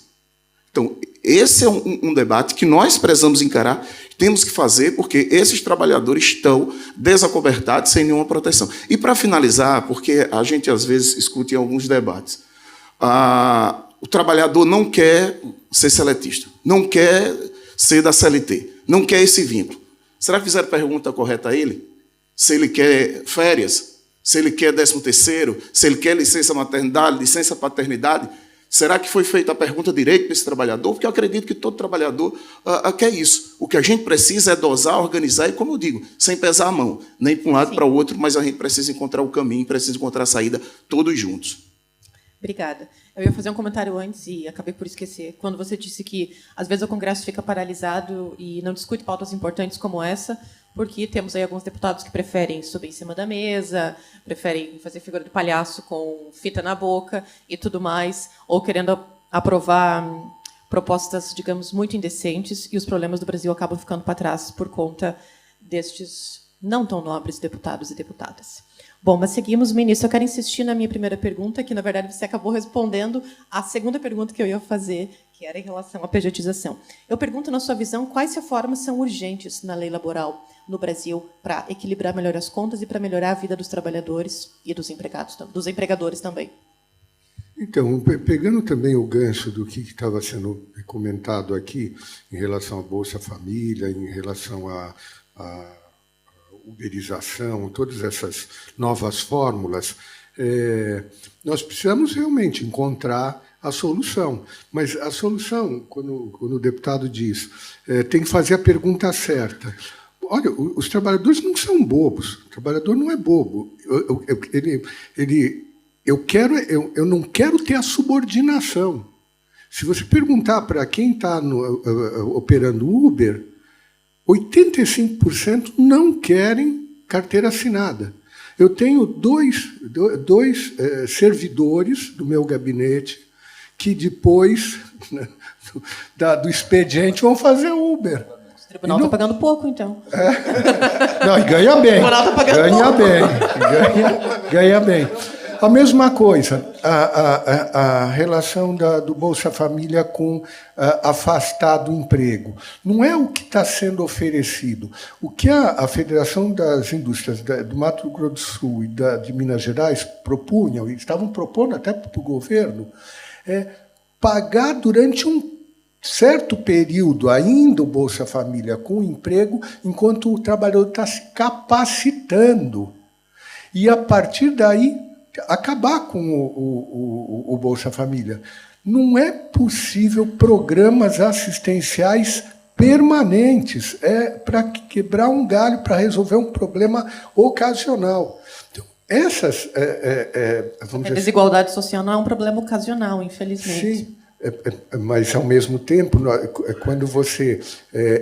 Então, esse é um debate que nós precisamos encarar, temos que fazer, porque esses trabalhadores estão desacobertados, sem nenhuma proteção. E, para finalizar, porque a gente, às vezes, escuta em alguns debates, o trabalhador não quer ser seletista, não quer ser da CLT, não quer esse vínculo. Será que fizeram a pergunta correta a ele? se ele quer férias, se ele quer 13º, se ele quer licença maternidade, licença paternidade. Será que foi feita a pergunta direito para esse trabalhador? Porque eu acredito que todo trabalhador quer isso. O que a gente precisa é dosar, organizar e, como eu digo, sem pesar a mão, nem para um lado para o outro, mas a gente precisa encontrar o caminho, precisa encontrar a saída todos juntos. Obrigada. Eu ia fazer um comentário antes e acabei por esquecer. Quando você disse que, às vezes, o Congresso fica paralisado e não discute pautas importantes como essa, porque temos aí alguns deputados que preferem subir em cima da mesa, preferem fazer figura de palhaço com fita na boca e tudo mais, ou querendo aprovar propostas, digamos, muito indecentes, e os problemas do Brasil acabam ficando para trás por conta destes não tão nobres deputados e deputadas. Bom, mas seguimos, ministro. Eu quero insistir na minha primeira pergunta, que, na verdade, você acabou respondendo a segunda pergunta que eu ia fazer, que era em relação à pejotização. Eu pergunto, na sua visão, quais reformas são urgentes na lei laboral no Brasil para equilibrar melhor as contas e para melhorar a vida dos trabalhadores e dos empregados, dos empregadores também? Então, pegando também o gancho do que estava sendo comentado aqui em relação à Bolsa Família, em relação à uberização, todas essas novas fórmulas, nós precisamos realmente encontrar a solução. Mas a solução, quando o deputado diz, tem que fazer a pergunta certa. Olha, os trabalhadores não são bobos. O trabalhador não é bobo. Eu não quero ter a subordinação. Se você perguntar para quem está operando Uber, 85% não querem carteira assinada. Eu tenho dois servidores do meu gabinete que depois do expediente vão fazer Uber. O tribunal está pagando pouco, então. Não, e ganha bem. O tribunal está pagando pouco. Ganha bem. A mesma coisa, a relação do Bolsa Família com afastar do emprego. Não é o que está sendo oferecido. O que a Federação das Indústrias do Mato Grosso do Sul e de Minas Gerais propunham, e estavam propondo até para o governo, é pagar durante um certo período ainda o Bolsa Família com emprego, enquanto o trabalhador está se capacitando. E, a partir daí, acabar com o Bolsa Família. Não é possível programas assistenciais permanentes. É para quebrar um galho, para resolver um problema ocasional. Então, essas... a desigualdade social não é um problema ocasional, infelizmente. Sim, mas, ao mesmo tempo, quando você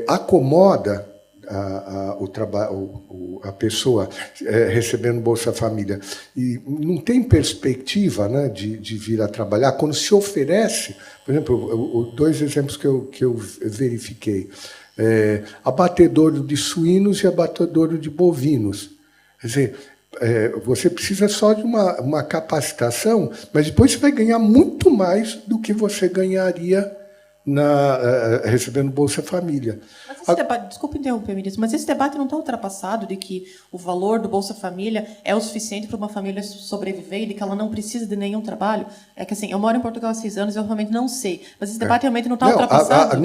acomoda a pessoa recebendo Bolsa Família e não tem perspectiva, né, de vir a trabalhar, quando se oferece, por exemplo, dois exemplos que eu verifiquei, abatedouro de suínos e abatedouro de bovinos. Quer dizer, você precisa só de uma capacitação, mas depois você vai ganhar muito mais do que você ganharia recebendo Bolsa Família. Mas esse debate, desculpa interromper, ministro, mas esse debate não está ultrapassado de que o valor do Bolsa Família é o suficiente para uma família sobreviver e de que ela não precisa de nenhum trabalho? É que, assim, eu moro em Portugal há 6 anos e eu realmente não sei. Mas esse debate realmente não está ultrapassado?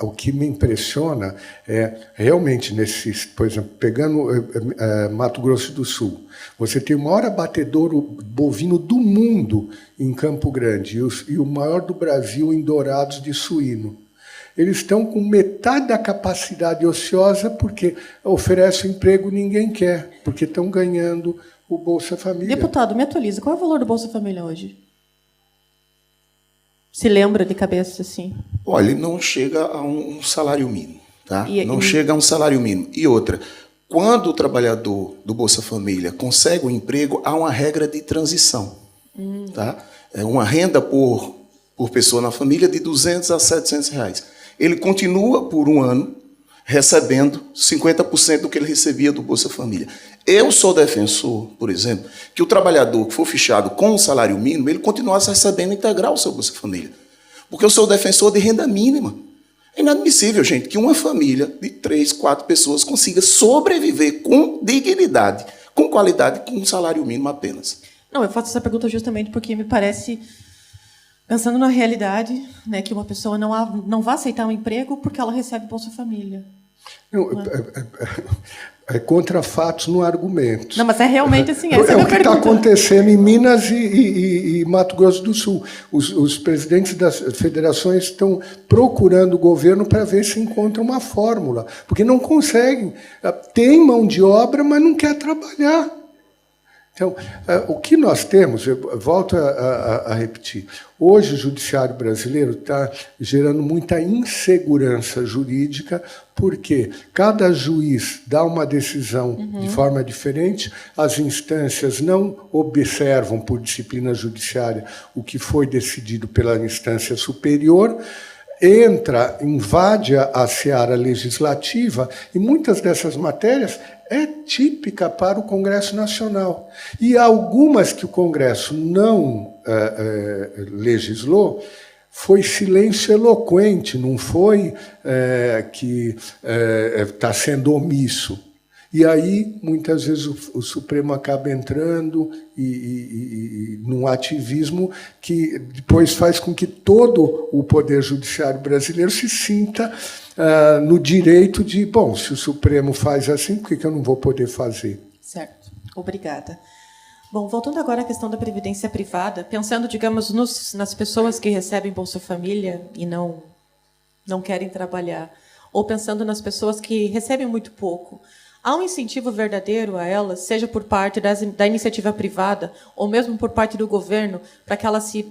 O que me impressiona é, realmente, por exemplo, pegando Mato Grosso do Sul, você tem o maior abatedouro bovino do mundo em Campo Grande e o maior do Brasil em Dourados de suíno. Eles estão com metade da capacidade ociosa porque oferece emprego e ninguém quer, porque estão ganhando o Bolsa Família. Deputado, me atualiza. Qual é o valor do Bolsa Família hoje? Se lembra de cabeça, assim? Olha, ele não chega a um salário mínimo. Tá? Não chega a um salário mínimo. E outra, quando o trabalhador do Bolsa Família consegue um emprego, há uma regra de transição. Tá? É uma renda por pessoa na família de R$200 a R$700. Ele continua por um ano recebendo 50% do que ele recebia do Bolsa Família. Eu sou defensor, por exemplo, que o trabalhador que for fichado com o salário mínimo, ele continuasse recebendo integral o seu Bolsa Família. Porque eu sou defensor de renda mínima. É inadmissível, gente, que uma família de 3, 4 pessoas consiga sobreviver com dignidade, com qualidade, com um salário mínimo apenas. Não, eu faço essa pergunta justamente porque me parece, pensando na realidade, né, que uma pessoa não vai aceitar um emprego porque ela recebe Bolsa Família. Não, É contra fatos, não argumentos. Não, mas é realmente assim. Essa É a o que está pergunta. acontecendo em Minas e Mato Grosso do Sul. Os presidentes das federações estão procurando o governo para ver se encontra uma fórmula, porque não conseguem. Tem mão de obra, mas não quer trabalhar. Então, o que nós temos, eu volto a repetir, hoje o judiciário brasileiro está gerando muita insegurança jurídica, porque cada juiz dá uma decisão de forma diferente, as instâncias não observam por disciplina judiciária o que foi decidido pela instância superior, invade a seara legislativa, e muitas dessas matérias é típica para o Congresso Nacional. E algumas que o Congresso não legislou, foi silêncio eloquente, não foi que está sendo omisso. E aí, muitas vezes, o Supremo acaba entrando num ativismo que depois faz com que todo o Poder Judiciário brasileiro se sinta no direito de, bom, se o Supremo faz assim, por que eu não vou poder fazer? Certo. Obrigada. Bom, voltando agora à questão da previdência privada, pensando, digamos, nas pessoas que recebem Bolsa Família e não querem trabalhar, ou pensando nas pessoas que recebem muito pouco, há um incentivo verdadeiro a elas, seja por parte da iniciativa privada ou mesmo por parte do governo, para que elas se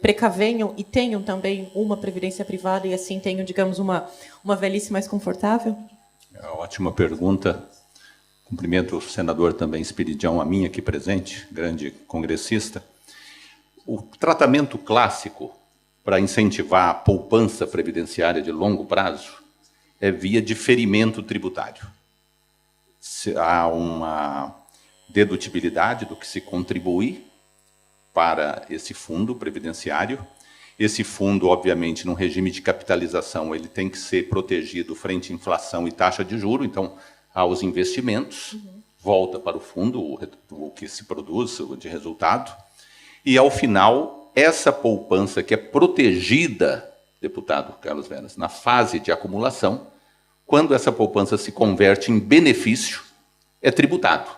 precavenham e tenham também uma previdência privada e assim tenham, digamos, uma velhice mais confortável? Ótima pergunta. Cumprimento o senador também Espiridião, a mim aqui presente, grande congressista. O tratamento clássico para incentivar a poupança previdenciária de longo prazo é via diferimento tributário. Há uma dedutibilidade do que se contribui para esse fundo previdenciário. Esse fundo, obviamente, num regime de capitalização, ele tem que ser protegido frente à inflação e taxa de juros, então, aos investimentos, volta para o fundo o que se produz de resultado, e, ao final, essa poupança que é protegida, deputado Carlos Veras, na fase de acumulação, quando essa poupança se converte em benefício, é tributado.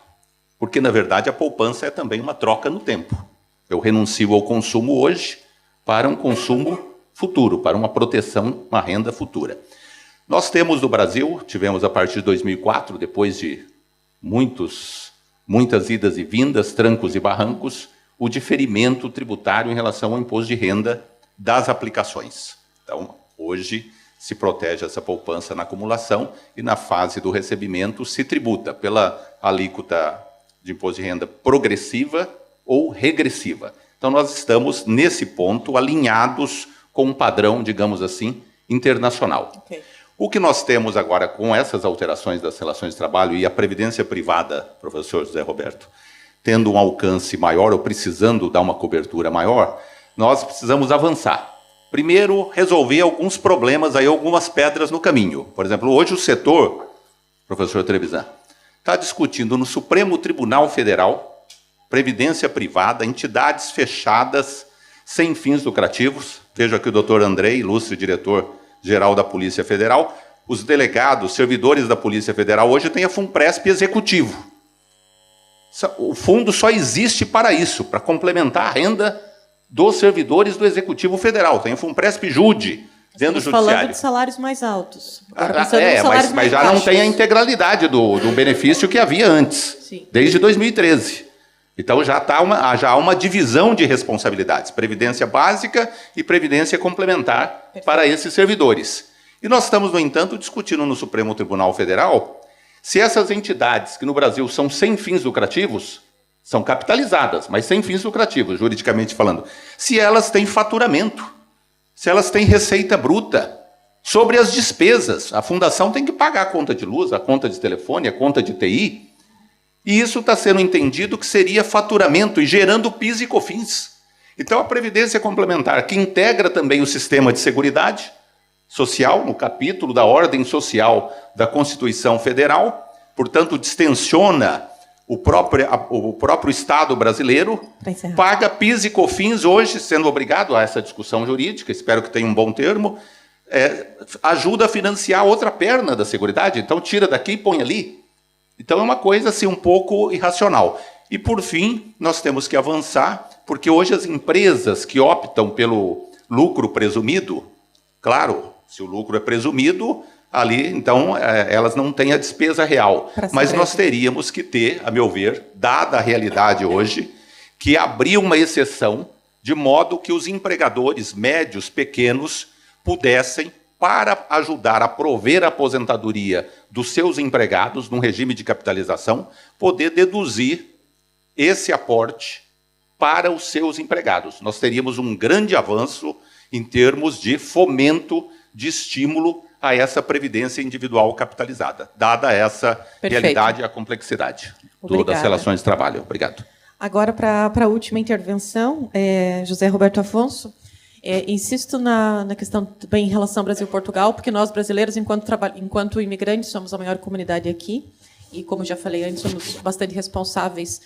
Porque, na verdade, a poupança é também uma troca no tempo. Eu renuncio ao consumo hoje para um consumo futuro, para uma proteção, uma renda futura. Nós temos no Brasil, tivemos a partir de 2004, depois de muitas idas e vindas, trancos e barrancos, o diferimento tributário em relação ao imposto de renda das aplicações. Então, hoje, se protege essa poupança na acumulação e na fase do recebimento se tributa pela alíquota de imposto de renda progressiva ou regressiva. Então, nós estamos, nesse ponto, alinhados com um padrão, digamos assim, internacional. Okay. O que nós temos agora com essas alterações das relações de trabalho e a previdência privada, professor José Roberto, tendo um alcance maior ou precisando dar uma cobertura maior, nós precisamos avançar. Primeiro, resolver alguns problemas, aí, algumas pedras no caminho. Por exemplo, hoje o setor, professor Trevisan, está discutindo no Supremo Tribunal Federal, previdência privada, entidades fechadas, sem fins lucrativos. Vejo aqui o doutor André, ilustre diretor-geral da Polícia Federal. Os delegados, servidores da Polícia Federal, hoje têm a FUNPRESP executivo. O fundo só existe para isso, para complementar a renda dos servidores do Executivo Federal. Tem o FUNPRESP Jude, dentro do Judiciário. Falando de salários mais altos. Mas já não tem a integralidade do benefício que havia antes, Sim. Desde 2013. Então já há uma divisão de responsabilidades, previdência básica e previdência complementar. Perfeito. Para esses servidores. E nós estamos, no entanto, discutindo no Supremo Tribunal Federal se essas entidades, que no Brasil são sem fins lucrativos, são capitalizadas, mas sem fins lucrativos, juridicamente falando, se elas têm faturamento, se elas têm receita bruta sobre as despesas. A fundação tem que pagar a conta de luz, a conta de telefone, a conta de TI, e isso está sendo entendido que seria faturamento e gerando PIS e COFINS. Então, a Previdência Complementar, que integra também o sistema de seguridade social, no capítulo da Ordem Social da Constituição Federal, portanto, distensiona o próprio Estado brasileiro, paga PIS e COFINS hoje, sendo obrigado a essa discussão jurídica, espero que tenha um bom termo, ajuda a financiar outra perna da Seguridade, então tira daqui e põe ali. Então é uma coisa assim, um pouco irracional. E, por fim, nós temos que avançar, porque hoje as empresas que optam pelo lucro presumido, claro, se o lucro é presumido, ali, então, elas não têm a despesa real. Mas nós teríamos que ter, a meu ver, dada a realidade hoje, que abrir uma exceção de modo que os empregadores médios, pequenos, pudessem, para ajudar a prover a aposentadoria dos seus empregados, num regime de capitalização, poder deduzir esse aporte para os seus empregados. Nós teríamos um grande avanço em termos de fomento, de estímulo a essa previdência individual capitalizada, dada essa realidade e a complexidade das relações de trabalho. Obrigado. Agora, para a última intervenção, José Roberto Afonso, insisto na questão também em relação ao Brasil-Portugal, porque nós, brasileiros, enquanto imigrantes, somos a maior comunidade aqui, e, como já falei antes, somos bastante responsáveis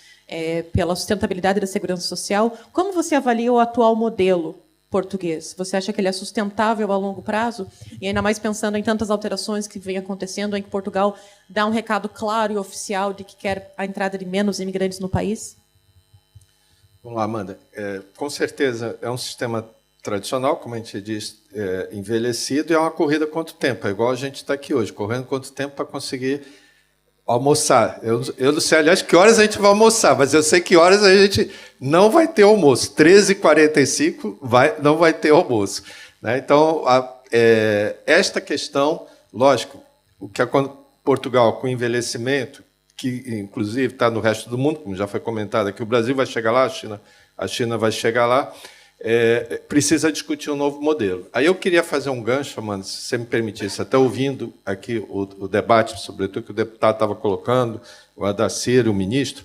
pela sustentabilidade da segurança social. Como você avalia o atual modelo português? Você acha que ele é sustentável a longo prazo? E ainda mais pensando em tantas alterações que vêm acontecendo, em que Portugal dá um recado claro e oficial de que quer a entrada de menos imigrantes no país? Vamos lá, Amanda. Com certeza é um sistema tradicional, como a gente diz, envelhecido, e é uma corrida contra o tempo. É igual a gente está aqui hoje, correndo contra o tempo para conseguir almoçar. Eu não sei, aliás, que horas a gente vai almoçar, mas eu sei que horas a gente não vai ter almoço. 13h45 não vai ter almoço. Né? Então, esta questão, lógico, o que acontece em Portugal com o envelhecimento, que inclusive está no resto do mundo, como já foi comentado aqui, o Brasil vai chegar lá, a China vai chegar lá, precisa discutir um novo modelo. Aí eu queria fazer um gancho, Amanda, se você me permitisse, até ouvindo aqui o debate, sobretudo que o deputado estava colocando, o Adacir, o ministro,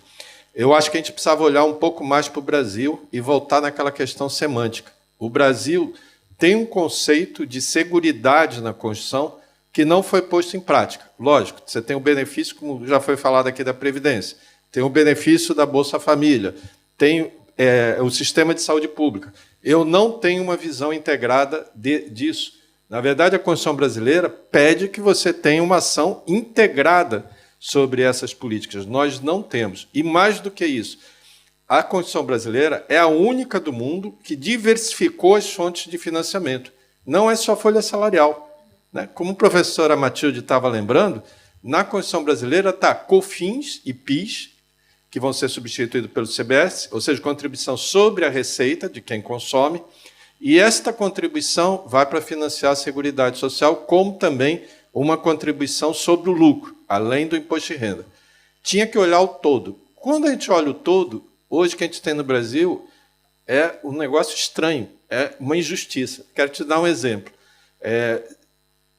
eu acho que a gente precisava olhar um pouco mais para o Brasil e voltar naquela questão semântica. O Brasil tem um conceito de seguridade na Constituição que não foi posto em prática. Lógico, você tem o benefício, como já foi falado aqui, da Previdência, tem o benefício da Bolsa Família, tem o sistema de saúde pública. Eu não tenho uma visão integrada disso. Na verdade, a Constituição brasileira pede que você tenha uma ação integrada sobre essas políticas. Nós não temos. E mais do que isso, a Constituição brasileira é a única do mundo que diversificou as fontes de financiamento. Não é só folha salarial. Né? Como a professora Matilde estava lembrando, na Constituição brasileira está COFINS e PIS, que vão ser substituídos pelo CBS, ou seja, contribuição sobre a receita de quem consome, e esta contribuição vai para financiar a Seguridade Social, como também uma contribuição sobre o lucro, além do imposto de renda. Tinha que olhar o todo. Quando a gente olha o todo, hoje o que a gente tem no Brasil é um negócio estranho, é uma injustiça. Quero te dar um exemplo.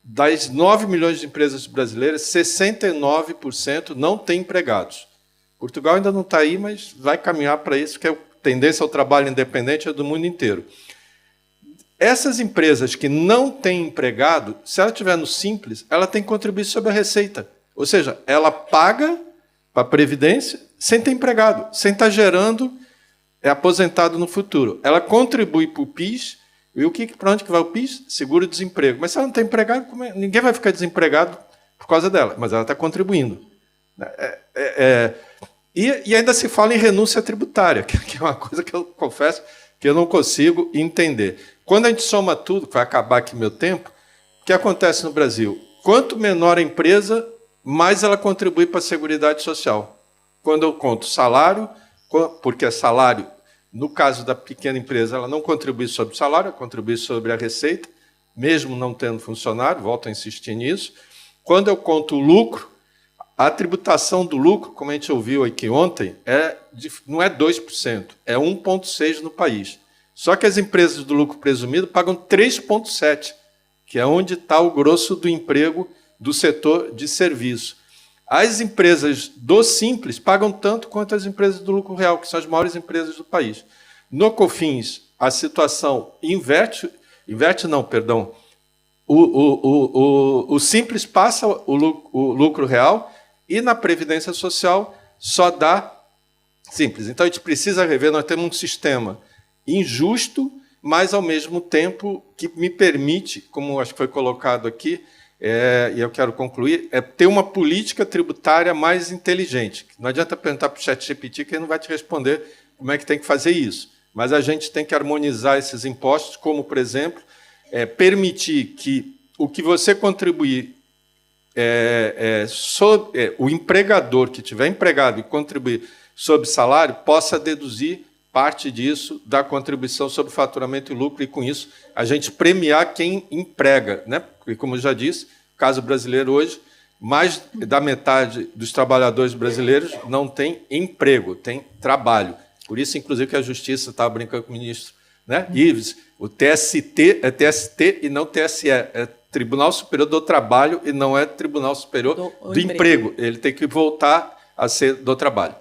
Das 9 milhões de empresas brasileiras, 69% não têm empregados. Portugal ainda não está aí, mas vai caminhar para isso, que é a tendência ao trabalho independente do mundo inteiro. Essas empresas que não têm empregado, se ela estiver no Simples, ela tem que contribuir sobre a receita. Ou seja, ela paga para a Previdência sem ter empregado, sem estar gerando aposentado no futuro. Ela contribui para o PIS, e para onde que vai o PIS? Seguro-desemprego. Mas se ela não tem empregado, ninguém vai ficar desempregado por causa dela, mas ela está contribuindo. E ainda se fala em renúncia tributária, que é uma coisa que eu confesso que eu não consigo entender. Quando a gente soma tudo, vai acabar aqui meu tempo, o que acontece no Brasil? Quanto menor a empresa, mais ela contribui para a Seguridade Social. Quando eu conto salário, porque é salário, no caso da pequena empresa, ela não contribui sobre o salário, ela contribui sobre a receita, mesmo não tendo funcionário, volto a insistir nisso. Quando eu conto o lucro, a tributação do lucro, como a gente ouviu aqui ontem, não é 2%, é 1,6% no país. Só que as empresas do lucro presumido pagam 3,7%, que é onde está o grosso do emprego do setor de serviço. As empresas do Simples pagam tanto quanto as empresas do lucro real, que são as maiores empresas do país. No COFINS, a situação inverte não, perdão. O Simples passa o lucro real e na Previdência Social só dá Simples. Então, a gente precisa rever, nós temos um sistema injusto, mas, ao mesmo tempo, que me permite, como acho que foi colocado aqui, e eu quero concluir, é ter uma política tributária mais inteligente. Não adianta perguntar para o ChatGPT que ele não vai te responder como é que tem que fazer isso. Mas a gente tem que harmonizar esses impostos, como, por exemplo, permitir que o que você contribuir, o empregador que tiver empregado e contribuir sobre salário, possa deduzir parte disso da contribuição sobre faturamento e lucro, e, com isso, a gente premiar quem emprega, né? Porque, como eu já disse, no caso brasileiro hoje, mais da metade dos trabalhadores brasileiros não tem emprego, tem trabalho. Por isso, inclusive, que a Justiça estava brincando com o ministro, né? Ives, o TST é TST e não TSE, é Tribunal Superior do Trabalho e não é Tribunal Superior do Emprego. Ele tem que voltar a ser do trabalho.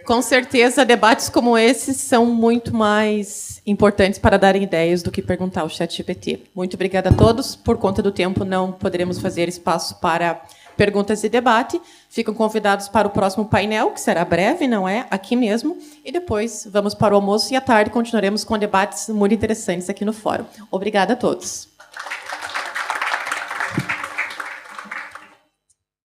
Com certeza, debates como esses são muito mais importantes para darem ideias do que perguntar ao ChatGPT. Muito obrigada a todos. Por conta do tempo, não poderemos fazer espaço para perguntas e debate. Ficam convidados para o próximo painel, que será breve, não é? Aqui mesmo. E depois vamos para o almoço e à tarde continuaremos com debates muito interessantes aqui no fórum. Obrigada a todos.